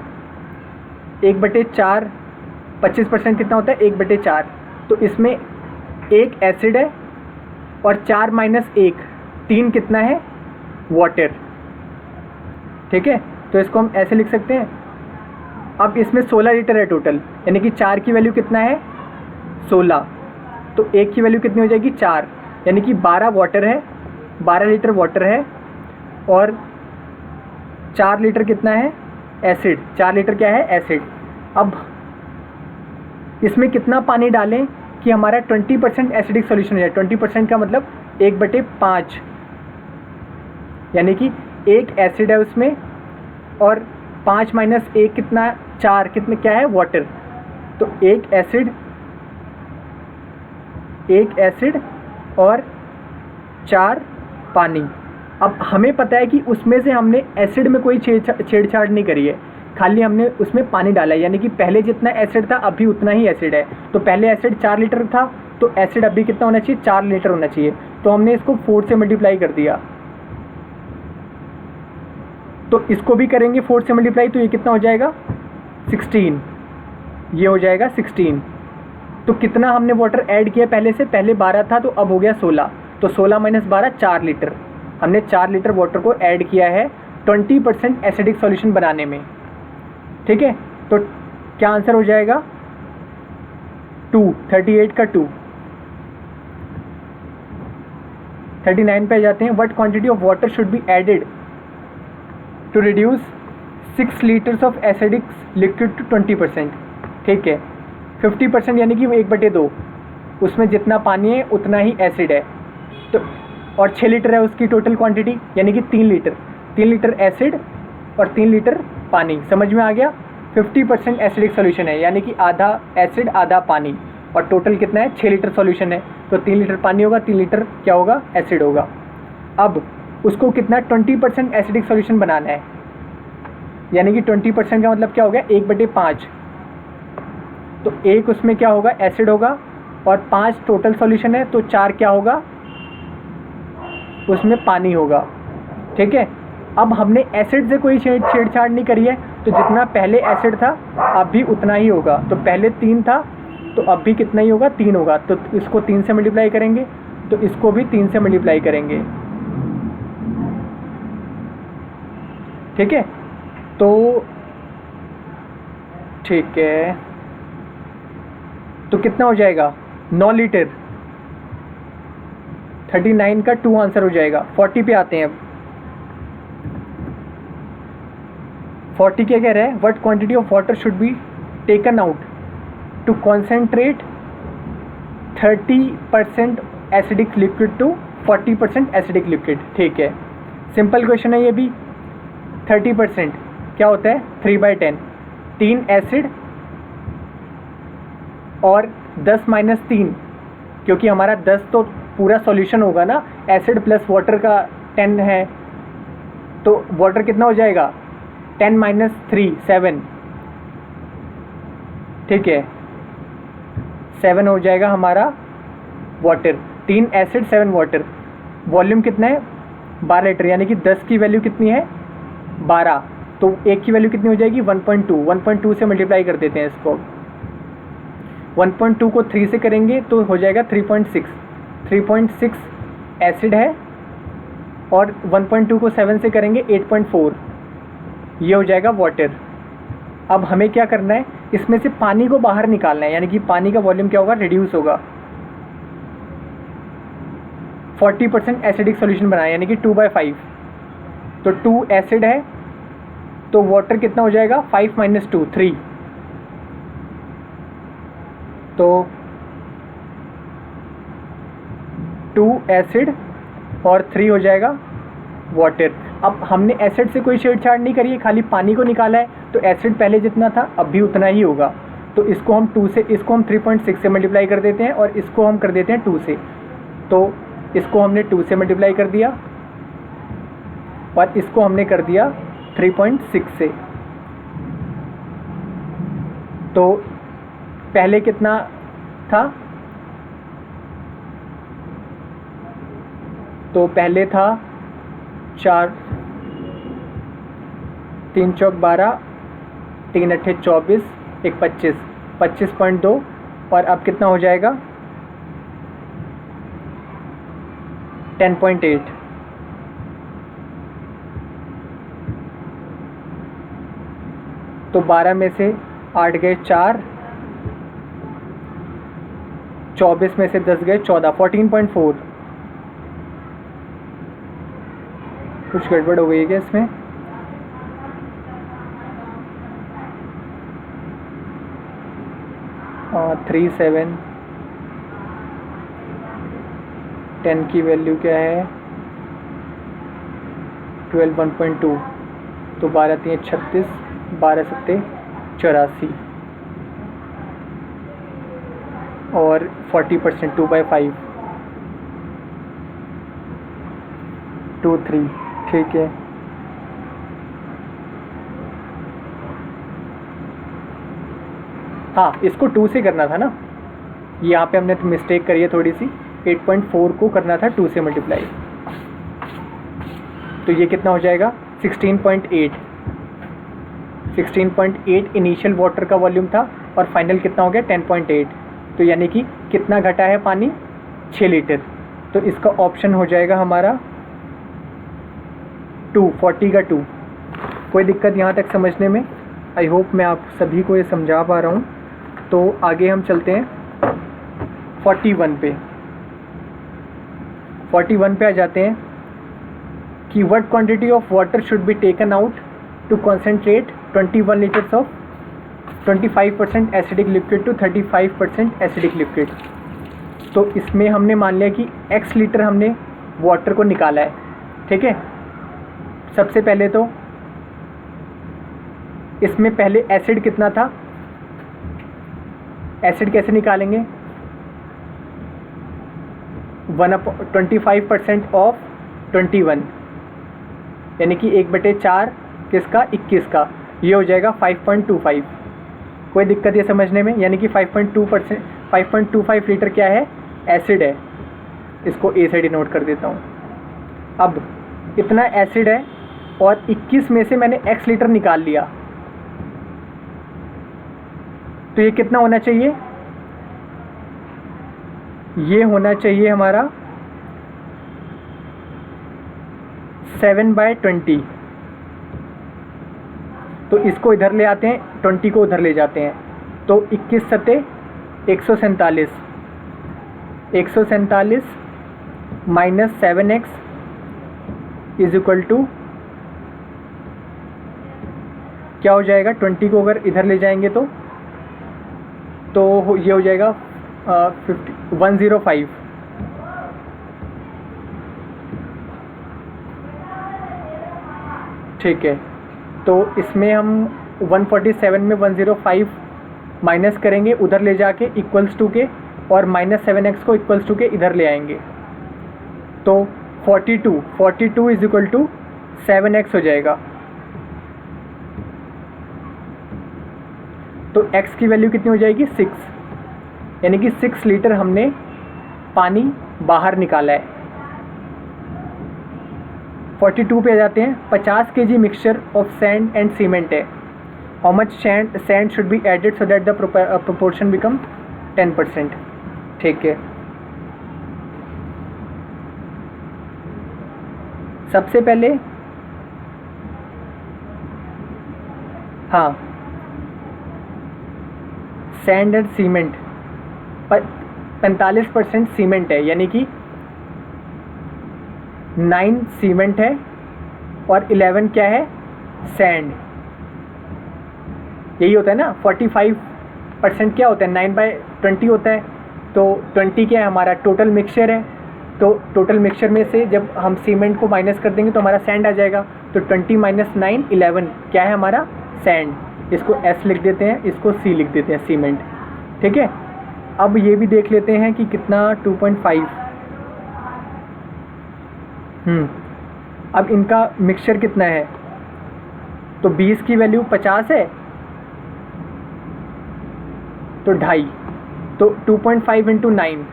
1/4 25% कितना होता है? 1/4। तो इसमें एक एसिड है और 4 - 1 3 कितना है? वाटर। ठीक है, तो इसको हम ऐसे लिख सकते हैं। अब इसमें 16 लीटर है टोटल, यानी कि 4 की वैल्यू कितना है? 16। तो 1 की वैल्यू कितनी हो जाएगी? 4, यानी कि 12 वाटर है, 12 लीटर वाटर है, और 4 लीटर कितना है? एसिड। 4 लीटर क्या है? एसिड। अब इसमें कितना पानी डालें कि हमारा 20% एसिडिक सॉल्यूशन हो जाए? 20% का मतलब 1/5, यानी कि एक एसिड है उसमें, और 5 - 1 कितना? 4 कितने क्या है? वाटर। तो एक एसिड और 4 पानी। अब हमें पता है कि उसमें से हमने एसिड में कोई छेड़छाड़ नहीं करी है, खाली हमने उसमें पानी डाला है, यानी कि पहले जितना एसिड था अभी उतना ही एसिड है। तो पहले एसिड 4 लीटर था, तो एसिड अभी कितना होना चाहिए? 4 लीटर होना चाहिए। तो हमने इसको 4 से मल्टीप्लाई कर दिया। तो इसको भी करेंगे 4 से मल्टीप्लाई, तो ये कितना हो जाएगा? 16। ये हो जाएगा 16। तो कितना हमने वाटर ऐड किया पहले से? पहले 12 था, तो अब हो गया 16। तो 16 - 12 4 लीटर। हमने 4 लीटर वाटर को ऐड किया है 20% एसिडिक सॉल्यूशन बनाने में। ठीक है, तो क्या आंसर हो जाएगा? 2। 38 का 2। 39 पे जाते हैं। What quantity of water should be added to reduce 6 litres of acidic liquid to 20%? ठीक है, 50% यानी कि 1/2, उसमें जितना पानी है उतना ही एसिड है। तो और 6 लीटर है उसकी टोटल क्वांटिटी, यानी कि 3 लीटर। 3 लीटर एसिड और 3 लीटर पानी। समझ में आ गया? 50% एसिडिक सॉल्यूशन है, यानी कि आधा एसिड आधा पानी, और टोटल कितना है? 6 लीटर सॉल्यूशन है। तो 3 लीटर पानी होगा, 3 लीटर क्या होगा? एसिड होगा। अब उसको कितना? 20% एसिडिक सॉल्यूशन बनाना है, यानी कि 20% का मतलब क्या हो गया? 1/5। तो 1 उसमें क्या होगा? एसिड होगा, और 5 टोटल सॉल्यूशन है, तो 4 क्या होगा? उसमें पानी होगा। ठीक है, अब हमने एसिड से कोई छेड़छाड़ नहीं करी है, तो जितना पहले एसिड था अब भी उतना ही होगा। तो पहले 3 था तो अब भी कितना ही होगा, 3 होगा। तो इसको 3 से मल्टीप्लाई करेंगे, तो इसको भी 3 से मल्टीप्लाई करेंगे। ठीक है, तो ठीक है, तो कितना हो जाएगा 9 लीटर। 39 का 2 आंसर हो जाएगा। 40 पे आते हैं अब। 40 क्या कह रहा है, what quantity of water should be taken out to concentrate 30% acidic liquid to 40% acidic liquid. ठीक है, सिंपल क्वेश्चन है ये भी। 30% क्या होता है, 3/10, 3 एसिड और 10 - 3, क्योंकि हमारा 10 तो पूरा सॉल्यूशन होगा ना, एसिड प्लस वाटर का 10 है, तो वाटर कितना हो जाएगा 10 - 3 7। ठीक है, 7 हो जाएगा हमारा वाटर। 3 acid 7 water. वॉल्यूम कितना है 12 लीटर, यानी कि 10 की वैल्यू कितनी है 12, तो 1 की वैल्यू कितनी हो जाएगी 1.2। 1.2 से मल्टीप्लाई कर देते हैं इसको। 1.2 को 3 से करेंगे तो हो जाएगा 3.6। 3.6 एसिड है और 1.2 को 7 से करेंगे 8.4, ये हो जाएगा वाटर। अब हमें क्या करना है, इसमें से पानी को बाहर निकालना है, यानी कि पानी का वॉल्यूम क्या होगा, रिड्यूस होगा। 40% एसिडिक सॉल्यूशन बनाया, यानी कि 2/5। तो 2 एसिड है तो वाटर कितना हो जाएगा 5 - 2 3। तो 2 एसिड और 3 हो जाएगा वाटर। अब हमने एसिड से कोई छेड़छाड़ नहीं करी है, खाली पानी को निकाला है, तो एसिड पहले जितना था अब भी उतना ही होगा। तो इसको हम 3.6 से मल्टीप्लाई कर देते हैं और इसको हम कर देते हैं 2 से। तो इसको हमने 2 से मल्टीप्लाई कर दिया और इसको हमने कर दिया 3.6 से। तो पहले कितना था, तो पहले था 4, 3 चौक 12, 3 अट्ठे 24, 1 25, 25.2 और अब कितना हो जाएगा 10.8। तो 12 में से 8 गए 4, 24 में से 10 गए 14, 14.4। कुछ गड़बड़ हो गई है क्या इसमें, 3 7 10 की वैल्यू क्या है 12 1.2। तो 12 3 36, 12 7 84 और 40% 2/5 2 3। ठीक है, हाँ इसको 2 से करना था ना, यहाँ पे हमने मिस्टेक करी है थोड़ी सी। 8.4 को करना था 2 से मल्टीप्लाई। तो ये कितना हो जाएगा 16.8। 16.8 इनिशियल वाटर का वॉल्यूम था और फाइनल कितना हो गया 10.8। तो यानी कि कितना घटा है पानी 6 लीटर। तो इसका ऑप्शन हो जाएगा हमारा 2, 40 का 2। कोई दिक्कत यहाँ तक समझने में? आई होप मैं आप सभी को ये समझा पा रहा हूँ। तो आगे हम चलते हैं 41 पे। 41 पे आ जाते हैं कि what quantity of water should be taken out to concentrate 21 litres of 25% acidic liquid to 35% acidic liquid. तो इसमें हमने मान लिया कि x लीटर हमने वाटर को निकाला है। ठीक है, सबसे पहले तो इसमें पहले एसिड कितना था, एसिड कैसे निकालेंगे 25% ऑफ 21, यानी कि 1/4 किसका 21 का, ये हो जाएगा 5.25। कोई दिक्कत ये समझने में? यानी कि 5.25 लीटर क्या है एसिड है। इसको ए से डिनोट कर देता हूँ। अब इतना एसिड है और 21 में से मैंने x लीटर निकाल लिया। तो ये कितना होना चाहिए, ये होना चाहिए हमारा 7/20। तो इसको इधर ले आते हैं, 20 को उधर ले जाते हैं, तो 21 सते 147, 147 minus 7x is equal to क्या हो जाएगा, 20 को अगर इधर ले जाएंगे तो ये हो जाएगा 105। ठीक है, तो इसमें हम 147 में 105 माइनस करेंगे उधर ले जाके इक्वल्स टू के, और माइनस 7x को इक्वल्स टू के इधर ले आएंगे, तो 42 इज इक्वल टू 7x हो जाएगा। तो x की वैल्यू कितनी हो जाएगी, 6, यानी कि 6 लीटर हमने पानी बाहर निकाला है। 42 पे आ जाते हैं। 50 kg mixture of sand and cement है। How much sand should be added so that the proportion become 10%। ठीक है, सबसे पहले हाँ, सैंड एंड सीमेंट 45% सीमेंट है, यानी कि 9 सीमेंट है और 11 क्या है, सैंड। यही होता है ना, 45% क्या होता है, 9/20 होता है। तो 20 क्या है, हमारा टोटल मिक्सचर है। तो टोटल मिक्सचर में से जब हम सीमेंट को माइनस कर देंगे तो हमारा सैंड आ जाएगा। तो 20 - 9 11 क्या है हमारा, सैंड। इसको S लिख देते हैं, इसको C लिख देते हैं, सीमेंट। ठीक है, अब ये भी देख लेते हैं कि कितना 2.5। अब इनका मिक्सचर कितना है, तो 20 की वैल्यू 50 है, तो 2.5, तो 2.5 × 9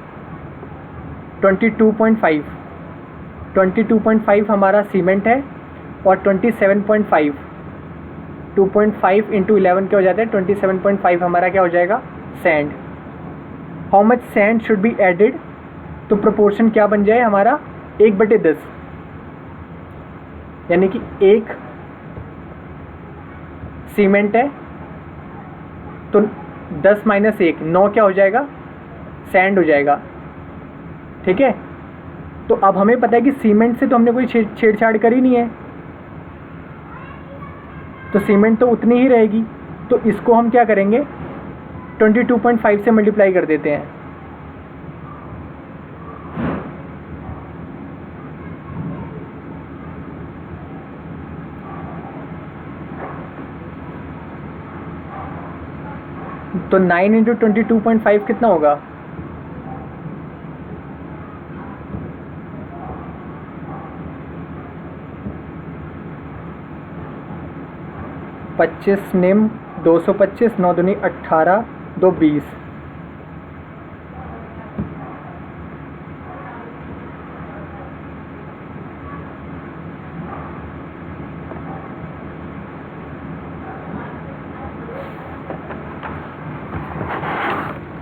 22.5। 22.5 हमारा सीमेंट है और 27.5, 2.5 × 11 क्या हो जाता है, 27.5 हमारा क्या हो जाएगा, sand. How much sand should be added, तो प्रोपोर्शन क्या बन जाए हमारा, 1/10, यानी कि 1 सीमेंट है तो 10 - 1 9 क्या हो जाएगा, सैंड हो जाएगा। ठीक है, तो अब हमें पता है कि सीमेंट से तो हमने कोई छेड़छाड़ करी नहीं है, तो सीमेंट तो उतनी ही रहेगी। तो इसको हम क्या करेंगे, 22.5 से मल्टीप्लाई कर देते हैं। तो 9 × 22.5 कितना होगा, 25 निम 225, 9 दूनी 18, 2 20।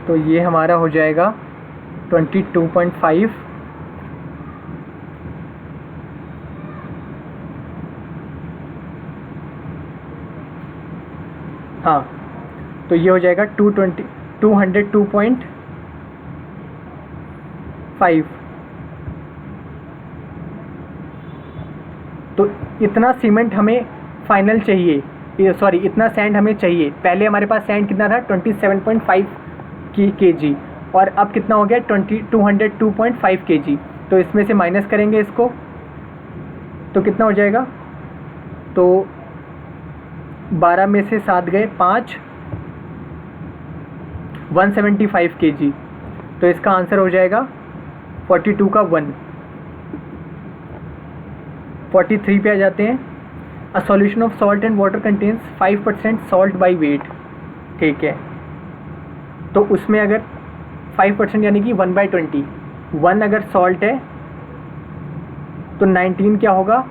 तो ये हमारा हो जाएगा 22.5 हाँ, तो ये हो जाएगा 202.5। तो इतना सीमेंट हमें फाइनल चाहिए, सॉरी इतना सैंड हमें चाहिए। पहले हमारे पास सैंड कितना था, 27.5 kg, और अब कितना हो गया, 202.5 kg। तो इसमें से माइनस करेंगे इसको, तो कितना हो जाएगा, तो 12 में से 7 गए 5, 175 kg। तो इसका आंसर हो जाएगा 42 का 1। 43 पे आ जाते हैं। A solution of salt and water contains 5% salt by wait. ठीक है, तो उसमें अगर 5% यानी कि 1/20, 1 अगर सॉल्ट है तो 19 क्या होगा,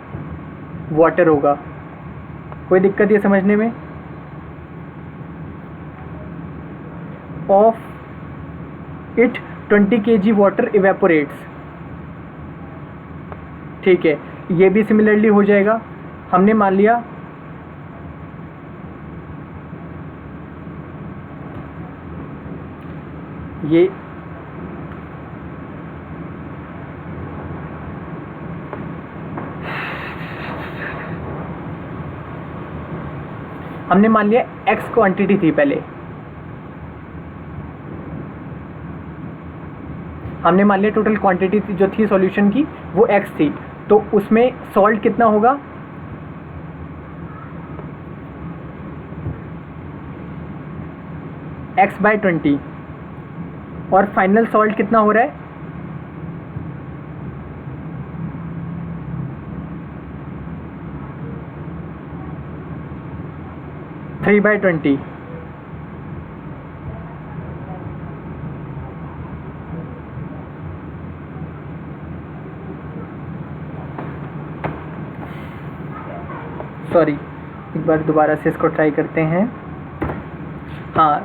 वाटर होगा। कोई दिक्कत ये समझने में? Of it 20 kg water evaporates. ठीक है, ये भी सिमिलरली हो जाएगा। हमने मान लिया ये हमने मान लिया x क्वांटिटी थी, पहले हमने मान लिया टोटल क्वांटिटी जो थी सॉल्यूशन की वो x थी, तो उसमें सॉल्ट कितना होगा, x/20, और फाइनल सॉल्ट कितना हो रहा है, थ्री बाई 20। सॉरी, एक बार दोबारा से इसको ट्राई करते हैं। हाँ,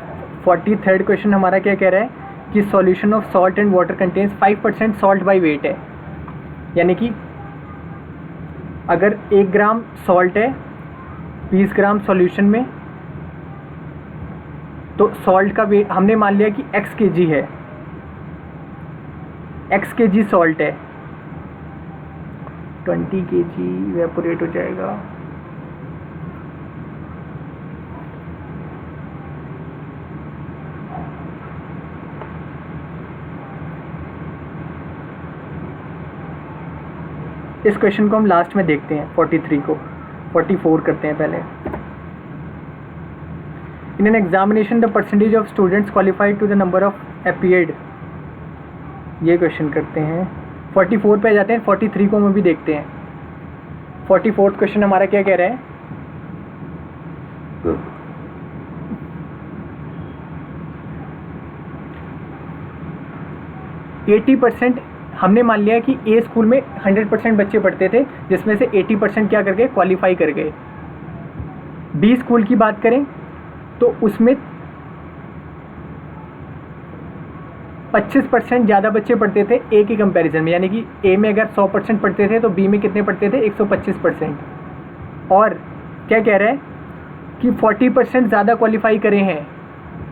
43rd क्वेश्चन हमारा क्या कह रहा है कि solution of salt and water contains 5% salt by wait है, यानी कि अगर 1 ग्राम सॉल्ट है 20 ग्राम सॉल्यूशन में, तो सॉल्ट का वेट हमने मान लिया कि x kg है, x kg सॉल्ट है, 20 kg इवेपोरेट हो जाएगा। इस क्वेश्चन को हम लास्ट में देखते हैं, 43 को 44 करते हैं पहले। In an examination the percentage of students qualified to the number of appeared, ये क्वेश्चन करते हैं। 44 पे आ जाते हैं, 43 को हम भी देखते हैं। 44th क्वेश्चन हमारा क्या कह रहा है, %80 हमने मान लिया कि ए स्कूल में 100% बच्चे पढ़ते थे, जिसमें से 80% क्या कर गए, क्वालिफाई कर गए। बी स्कूल की बात करें तो उसमें 25% ज़्यादा बच्चे पढ़ते थे ए के कंपैरिजन में, यानी कि ए में अगर 100% पढ़ते थे तो बी में कितने पढ़ते थे, 125%। और क्या कह रहा है कि 40% ज़्यादा क्वालिफाई करे हैं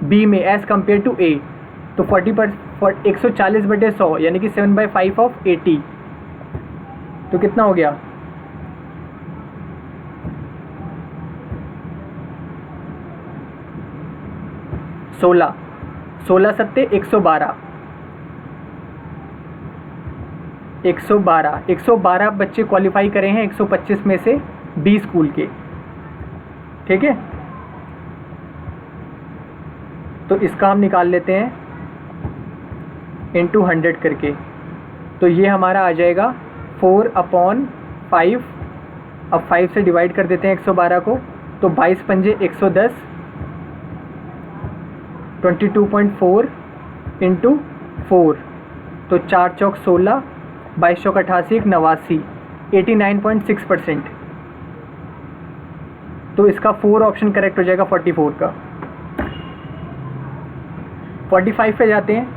बी में एज़ कम्पेयर टू ए, तो 140/100 यानी कि 7/5 ऑफ 80, तो कितना हो गया, 16 सत्ते 112 112 बच्चे क्वालिफाई करे हैं 125 में से बी स्कूल के। ठीक है, तो इसका हम निकाल लेते हैं इंटू 100 करके, तो ये हमारा आ जाएगा 4/5। अब 5 से डिवाइड कर देते हैं 112 को, तो 22 पंजे 110, 22.4 इंटू 4, तो 4 चौक 16, 22 चौक 88, 89, 89.6%। तो इसका 4 ऑप्शन करेक्ट हो जाएगा 44 का। 45 पे जाते हैं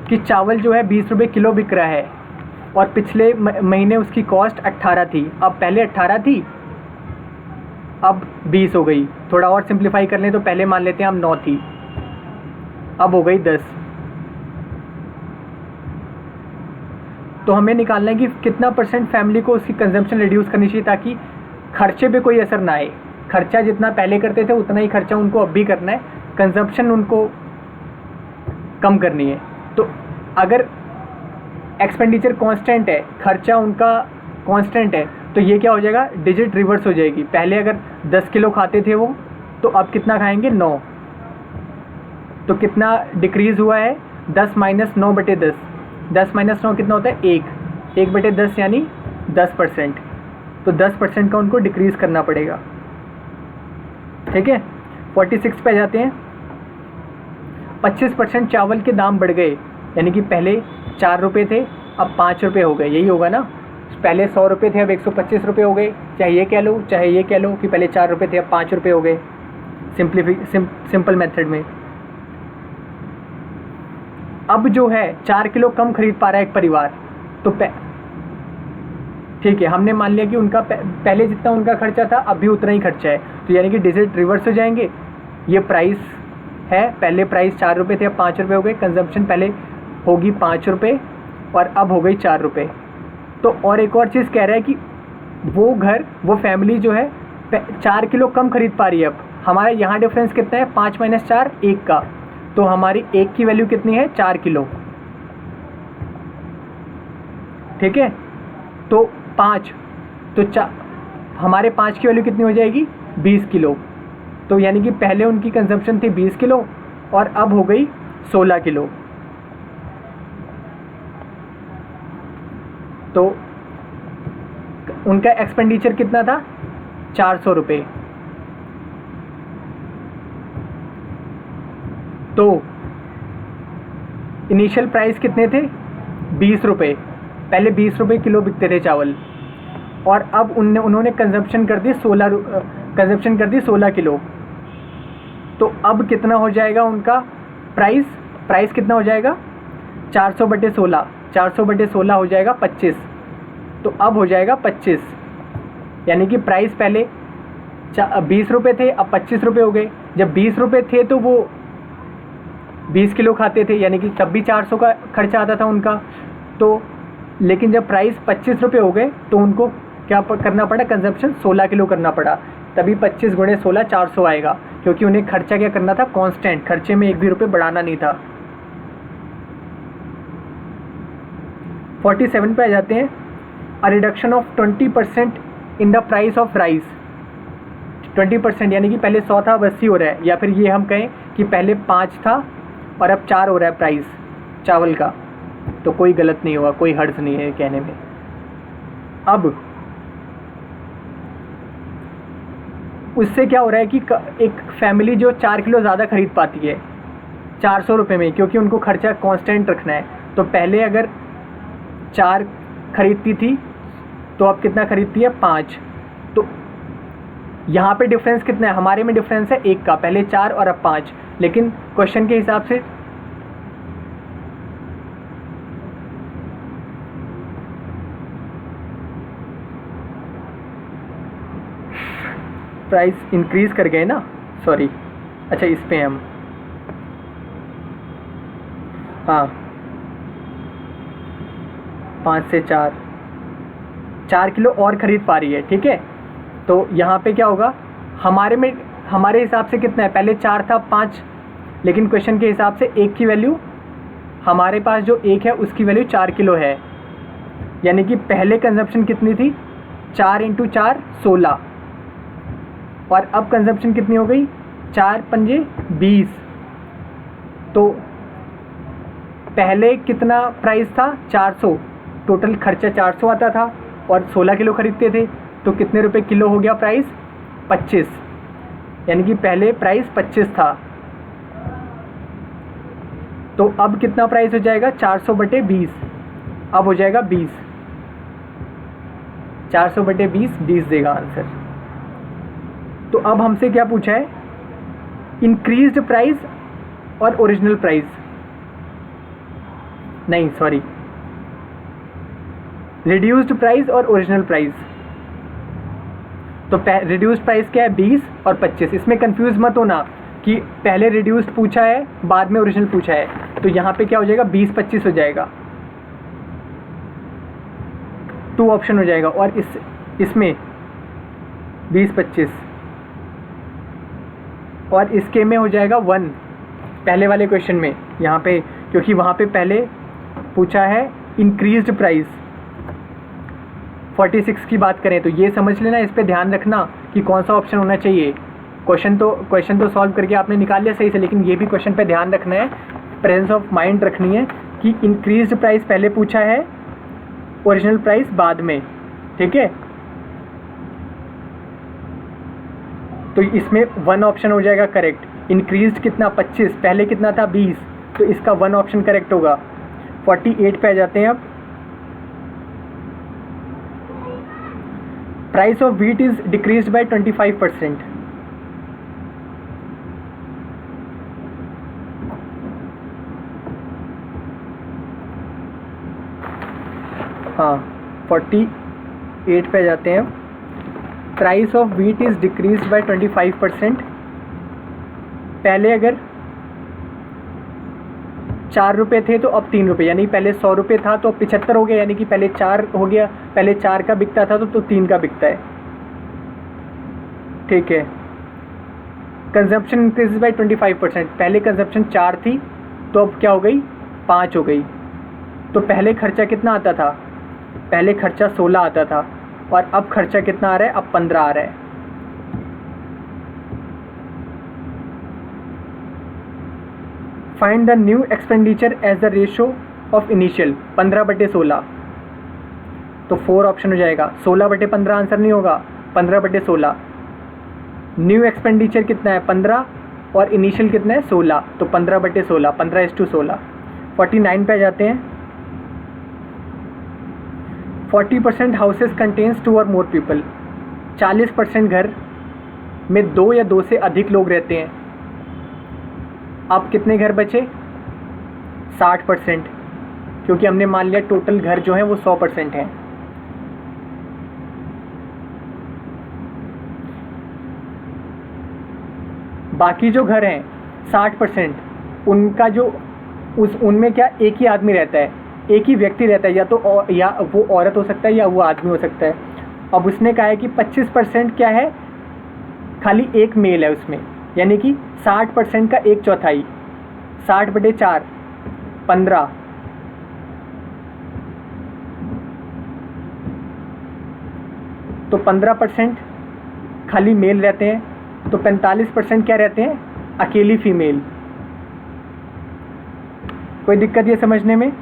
कि चावल जो है 20 रुपये किलो बिक रहा है और पिछले महीने उसकी कॉस्ट 18 थी, अब पहले 18 थी अब 20 हो गई। थोड़ा और सिंप्लीफाई कर लें तो पहले मान लेते हैं हम 9 थी, अब हो गई 10। तो हमें निकालना है कि कितना % फैमिली को उसकी कंजम्पशन रिड्यूस करनी चाहिए ताकि खर्चे पे कोई असर ना आए। खर्चा जितना पहले करते थे उतना ही खर्चा उनको अब भी करना है, कंजम्पशन उनको कम करनी है। तो अगर एक्सपेंडिचर कांस्टेंट है, खर्चा उनका कांस्टेंट है, तो ये क्या हो जाएगा, डिजिट रिवर्स हो जाएगी। पहले अगर 10 किलो खाते थे वो, तो अब कितना खाएंगे, 9। तो कितना डिक्रीज़ हुआ है, 10 - 9/10। 10 - 9 कितना होता है, 1/10 यानी 10%। तो 10% का उनको डिक्रीज़ करना पड़ेगा। ठीक है, 46 पे जाते हैं। 25% चावल के दाम बढ़ गए, यानी कि पहले 4 रुपये थे अब 5 रुपये हो गए, यही होगा ना। पहले 100 रुपये थे अब 125 रुपये हो गए, चाहे ये कह लो चाहे ये कह लो कि पहले 4 रुपये थे अब 5 रुपये हो गए, सिंपल मेथड में। अब जो है 4 किलो कम खरीद पा रहा है एक परिवार, तो ठीक है, हमने मान लिया कि उनका पहले जितना उनका खर्चा था अभी उतना ही खर्चा है, तो यानी कि डिजिट रिवर्स हो जाएंगे। ये प्राइस है, पहले प्राइस 4 रुपये थे, अब 5 रुपये हो गए। कंजम्पशन पहले होगी 5 रुपये और अब हो गई 4 रुपये। तो और एक और चीज़ कह रहा है कि वो फैमिली जो है 4 किलो कम खरीद पा रही है। अब हमारा यहाँ डिफरेंस कितना है, 5 - 4 1 का, तो हमारी 1 की वैल्यू कितनी है, 4 किलो। ठीक है, तो 5 तो हमारे 5 की वैल्यू कितनी हो जाएगी, 20 किलो। तो यानी कि पहले उनकी कंजम्पशन थी 20 किलो और अब हो गई 16 किलो। तो उनका एक्सपेंडिचर कितना था, 400 रुपये। तो इनिशियल प्राइस कितने थे, 20 रुपये। पहले 20 रुपये किलो बिकते थे चावल, और अब उन्होंने कंजम्पशन कर दी 16 किलो। तो अब कितना हो जाएगा उनका प्राइस कितना हो जाएगा, 400/16, 400/16 हो जाएगा 25। तो अब हो जाएगा 25, यानी कि प्राइस पहले 20 रुपये थे, अब 25 रुपये हो गए। जब 20 रुपये थे तो वो 20 किलो खाते थे, यानी कि तब भी 400 का खर्चा आता था उनका। तो लेकिन जब प्राइस 25 रुपये हो गए तो उनको क्या करना पड़ा, कंजप्शन 16 किलो करना पड़ा, तभी 25 × 16 400 आएगा, क्योंकि उन्हें खर्चा क्या करना था, कांस्टेंट, खर्चे में 1 भी रुपये बढ़ाना नहीं था। 47 पे आ जाते हैं। A reduction of 20% in the price of rice. 20% यानी कि पहले 100 था अब 80 हो रहा है, या फिर ये हम कहें कि पहले 5 था और अब 4 हो रहा है प्राइस चावल का। तो कोई गलत नहीं हुआ, कोई हर्ज नहीं है कहने में। अब उससे क्या हो रहा है कि एक फैमिली जो 4 किलो ज़्यादा खरीद पाती है 400 रुपये में, क्योंकि उनको खर्चा कांस्टेंट रखना है। तो पहले अगर 4 खरीदती थी तो अब कितना खरीदती है, 5। तो यहाँ पे डिफरेंस कितना है, हमारे में डिफरेंस है 1 का, पहले 4 और अब 5। लेकिन क्वेश्चन के हिसाब से प्राइस इंक्रीज कर गए ना, सॉरी, अच्छा इस पे हम, हाँ 5 से 4 किलो और ख़रीद पा रही है। ठीक है, तो यहाँ पे क्या होगा, हमारे हिसाब से कितना है, पहले 4 था 5, लेकिन क्वेश्चन के हिसाब से 1 की वैल्यू, हमारे पास जो 1 है उसकी वैल्यू 4 किलो है। यानी कि पहले कंजप्शन कितनी थी, 4 × 4 16, और अब कंजप्शन कितनी हो गई, 4 × 5 20। तो पहले कितना प्राइस था, 400, टोटल खर्चा 400 आता था और 16 किलो खरीदते थे, तो कितने रुपए किलो हो गया प्राइस, 25। यानी कि पहले प्राइस 25 था, तो अब कितना प्राइस हो जाएगा, 400/20, अब हो जाएगा 20। 400/20 20 देगा आंसर। तो अब हमसे क्या पूछा है, इंक्रीज्ड प्राइस और ओरिजिनल प्राइस, नहीं सॉरी, रिड्यूस्ड प्राइस और ओरिजिनल प्राइस। तो रिड्यूस्ड प्राइस क्या है, 20 और 25। इसमें कंफ्यूज मत होना कि पहले रिड्यूस्ड पूछा है बाद में ओरिजिनल पूछा है। तो यहाँ पे क्या हो जाएगा, 20-25 हो जाएगा, 2 ऑप्शन हो जाएगा। और इसमें 20-25, और इसके में हो जाएगा 1, पहले वाले क्वेश्चन में यहाँ पे, क्योंकि वहाँ पे पहले पूछा है इंक्रीज्ड प्राइस। 46 की बात करें तो ये समझ लेना, इस पे ध्यान रखना कि कौन सा ऑप्शन होना चाहिए। क्वेश्चन तो सॉल्व करके आपने निकाल लिया सही से, लेकिन ये भी क्वेश्चन पे ध्यान रखना है, प्रेजेंस ऑफ माइंड रखनी है कि इंक्रीज्ड प्राइस पहले पूछा है, ओरिजिनल प्राइस बाद में। ठीक है, तो इसमें 1 ऑप्शन हो जाएगा करेक्ट। इंक्रीज्ड कितना, 25, पहले कितना था 20, तो इसका 1 ऑप्शन करेक्ट होगा। 48 पे आ जाते हैं अब। Price of wheat is decreased bye 25%। हाँ 48 पे जाते हैं। Price of wheat is decrease by 25%। पहले अगर 4 रुपये थे तो अब 3 रुपये, यानी पहले 100 रुपये था तो अब 75 हो गया, यानी कि पहले 4 हो गया, पहले 4 का बिकता था तो 3 का बिकता है। ठीक है। Consumption increase by 25%। पहले कंजप्शन 4 थी तो अब क्या हो गई, 5 हो गई। तो पहले खर्चा कितना आता था, पहले खर्चा 16 आता था और अब खर्चा कितना आ रहा है, अब 15 आ रहा है। Find the new expenditure as the ratio of initial. 15/16 तो 4 ऑप्शन हो जाएगा। 16/15 आंसर नहीं होगा, 15/16। न्यू एक्सपेंडिचर कितना है 15 और इनिशियल कितना है 16, तो 15/16, 15:16। 49 पे आ जाते हैं। 40% हाउसेस कंटेन्स 2 और मोर पीपल। 40% घर में 2 या 2 से अधिक लोग रहते हैं। अब कितने घर बचे, 60%, क्योंकि हमने मान लिया टोटल घर जो है वो 100% है। बाकी जो घर हैं 60%, उनका जो उनमें क्या एक ही आदमी रहता है, एक ही व्यक्ति रहता है, या वो औरत हो सकता है या वो आदमी हो सकता है। अब उसने कहा है कि 25% क्या है, खाली एक मेल है उसमें, यानी कि 60% का 1/4, 60/4 15, तो 15% खाली मेल रहते हैं, तो 45% क्या रहते हैं, अकेली फीमेल। कोई दिक्कत ये समझने में?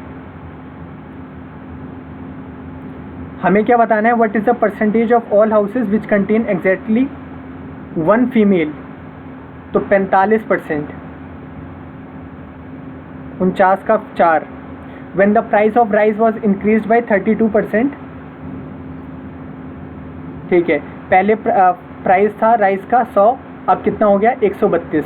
हमें क्या बताना है, what is the percentage of all houses which contain exactly 1 female, तो 45%, 49 का 4। When the price of rice was increase by 32%। ठीक है, पहले प्राइस था राइस का 100, अब कितना हो गया 132।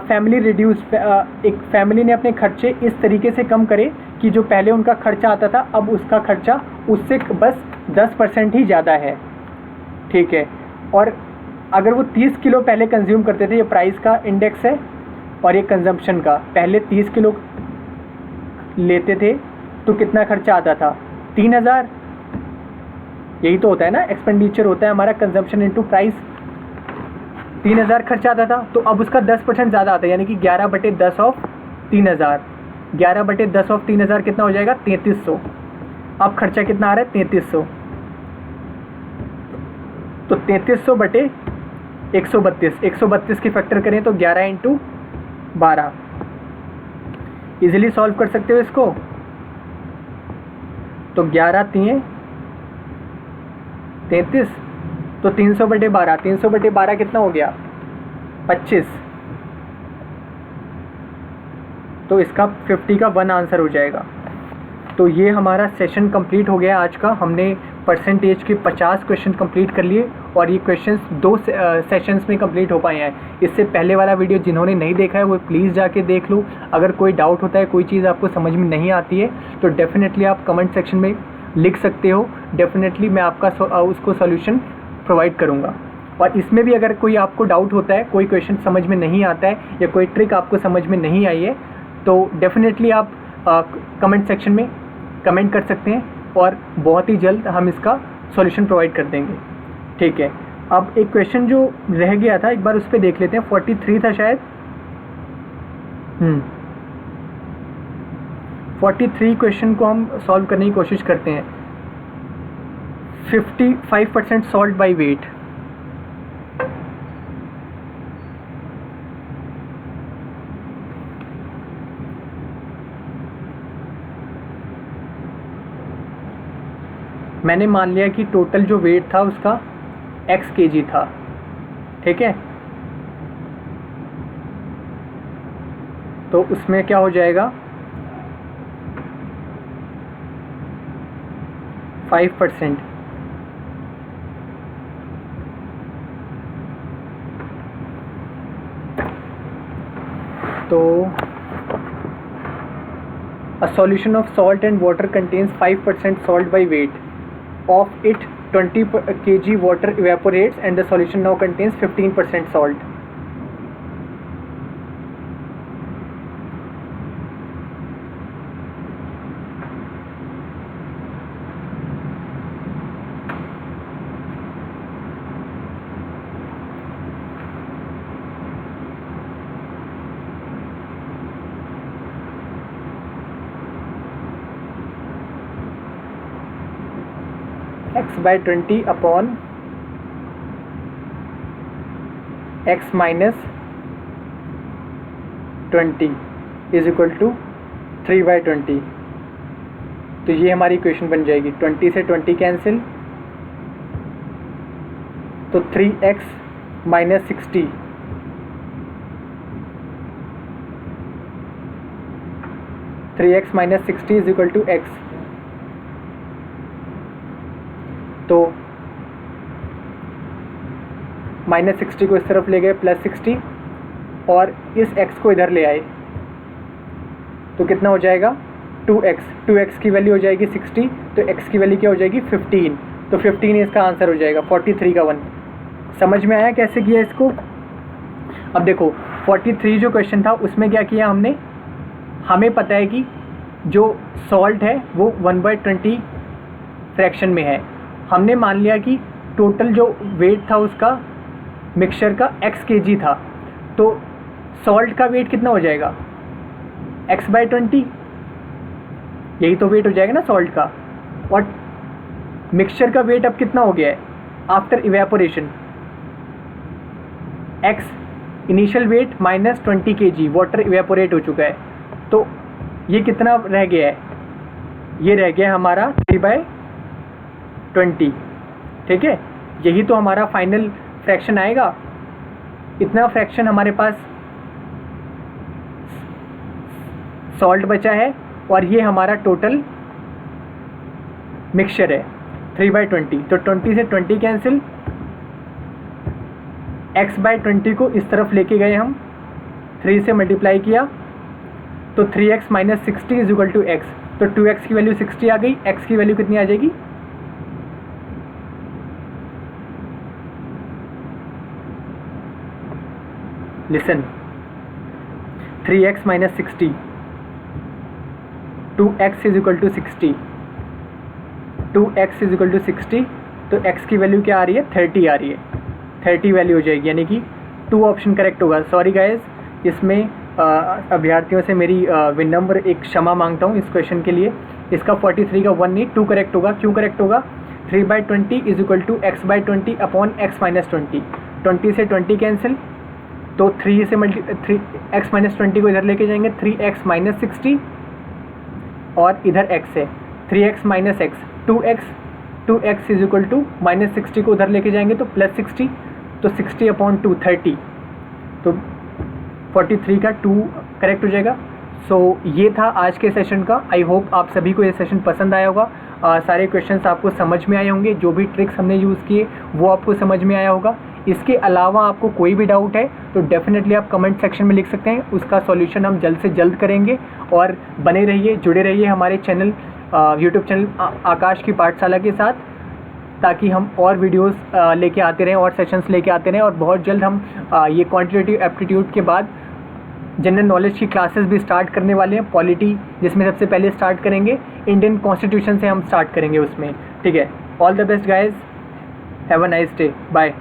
फैमिली रिड्यूस, एक फैमिली ने अपने खर्चे इस तरीके से कम करे कि जो पहले उनका खर्चा आता था अब उसका खर्चा उससे बस 10% ही ज़्यादा है। ठीक है, और अगर वो 30 किलो पहले कंज्यूम करते थे, ये प्राइस का इंडेक्स है और ये कंजम्पशन का, पहले 30 किलो लेते थे तो कितना खर्चा आता था, 3000। यही तो होता है ना, एक्सपेंडिचर होता है हमारा कंजम्पशन इनटू प्राइस। 3000 खर्चा आता था, तो अब उसका 10% ज़्यादा आता है, यानी कि 11/10 ऑफ 3000। 11/10 ऑफ 3000 कितना हो जाएगा, 3300। अब खर्चा कितना आ रहा है, 3300, तो 3300/132। 132 की फैक्टर करें तो 11 × 12। इजीली सॉल्व कर सकते हो इसको। तो 11 3 33, तो 300/12, 300/12 कितना हो गया, 25। तो इसका 50 का 1 आंसर हो जाएगा। तो ये हमारा सेशन कंप्लीट हो गया आज का। हमने परसेंटेज के 50 क्वेश्चन कंप्लीट कर लिए और ये क्वेश्चंस 2 सेशंस में कंप्लीट हो पाए हैं। इससे पहले वाला वीडियो जिन्होंने नहीं देखा है वो प्लीज़ जाके देख लो। अगर कोई डाउट होता है, कोई चीज़ आपको समझ में नहीं आती है तो डेफिनेटली आप कमेंट सेक्शन में लिख सकते हो। डेफिनेटली मैं आपका उसको सोल्यूशन प्रोवाइड करूँगा। और इसमें भी अगर कोई आपको डाउट होता है, कोई क्वेश्चन समझ में नहीं आता है या कोई ट्रिक आपको समझ में नहीं आई है, तो डेफिनेटली आप कमेंट सेक्शन में कमेंट कर सकते हैं और बहुत ही जल्द हम इसका सॉल्यूशन प्रोवाइड कर देंगे। ठीक है, अब एक क्वेश्चन जो रह गया था एक बार उस पर देख लेते हैं। 43 था शायद। 43 क्वेश्चन को हम सॉल्व करने की कोशिश करते हैं। 55% सॉल्ट बाय वेट। मैंने मान लिया कि टोटल जो वेट था उसका x kg था। ठीक है, तो उसमें क्या हो जाएगा, 5%। तो a solution of salt and water contains 5% salt by weight. Of it 20 kg water evaporates and the solution now contains 15% salt. x by 20 upon x minus 20 is equal to 3 by 20। तो ये हमारी इक्वेशन बन जाएगी। 20 से 20 cancel, तो 3x minus 60 3x minus 60 is equal to x। तो minus 60 को इस तरफ ले गए, प्लस 60, और इस x को इधर ले आए, तो कितना हो जाएगा 2x की वैल्यू हो जाएगी 60, तो x की वैल्यू क्या हो जाएगी 15, तो 15 इसका आंसर हो जाएगा 43 का 1। समझ में आया कैसे किया इसको? अब देखो 43 जो क्वेश्चन था उसमें क्या किया हमने, हमें पता है कि जो सॉल्ट है वो 1/20 फ्रैक्शन में है। हमने मान लिया कि टोटल जो वेट था उसका मिक्सचर का x kg था, तो सॉल्ट का वेट कितना हो जाएगा x/20, यही तो वेट हो जाएगा ना सॉल्ट का। और मिक्सचर का वेट अब कितना हो गया है after evaporation, x initial wait minus 20 kg water evaporate हो चुका है, तो ये कितना रह गया है, ये रह गया हमारा 3/20। ठीक है, यही तो हमारा फाइनल फ्रैक्शन आएगा। इतना फ्रैक्शन हमारे पास सॉल्ट बचा है और ये हमारा टोटल मिक्सचर है 3/20। तो 20 से 20 कैंसिल, x/20 को इस तरफ लेके गए हम, 3 से मल्टीप्लाई किया, तो 3x minus 60 is equal to x। तो 2x की वैल्यू 60 आ गई, x की वैल्यू कितनी आ जाएगी, listen, 3x minus 60, 2x is equal to 60, 2x is equal to 60, तो x की वैल्यू क्या आ रही है 30 आ रही है, 30 वैल्यू हो जाएगी, यानी कि 2 ऑप्शन करेक्ट होगा। सॉरी गाइज, इसमें अभ्यर्थियों से मेरी विनम्र एक क्षमा मांगता हूँ इस क्वेश्चन के लिए। इसका 43 का 1 नहीं 2 करेक्ट होगा। क्यों करेक्ट होगा, 3/20 is equal to x/20 upon x minus 20। 20 से 20 कैंसिल, तो 3 से x माइनस 20 को इधर लेके जाएंगे, 3x माइनस 60, और इधर x है 3x minus x, 2x is equal to minus 60 को उधर लेके जाएंगे तो प्लस 60, तो 60/2 30, तो 43 का 2 करेक्ट हो जाएगा। सो ये था आज के सेशन का। आई होप आप सभी को ये सेशन पसंद आया होगा। सारे क्वेश्चंस आपको समझ में आए होंगे, जो भी ट्रिक्स हमने यूज़ किए वो आपको समझ में आया होगा। इसके अलावा आपको कोई भी डाउट है तो डेफिनेटली आप कमेंट सेक्शन में लिख सकते हैं, उसका सॉल्यूशन हम जल्द से जल्द करेंगे। और बने रहिए, जुड़े रहिए हमारे चैनल यूट्यूब चैनल आकाश की पाठशाला के साथ, ताकि हम और वीडियोस लेके आते रहें और सेशंस लेके आते रहें। और बहुत जल्द हम ये क्वांटिटेटिव एप्टीट्यूड के बाद जनरल नॉलेज की क्लासेस भी स्टार्ट करने वाले हैं। पॉलिटी जिसमें सबसे पहले स्टार्ट करेंगे, इंडियन कॉन्स्टिट्यूशन से हम स्टार्ट करेंगे उसमें। ठीक है, all the best guys, have a nice day, bye.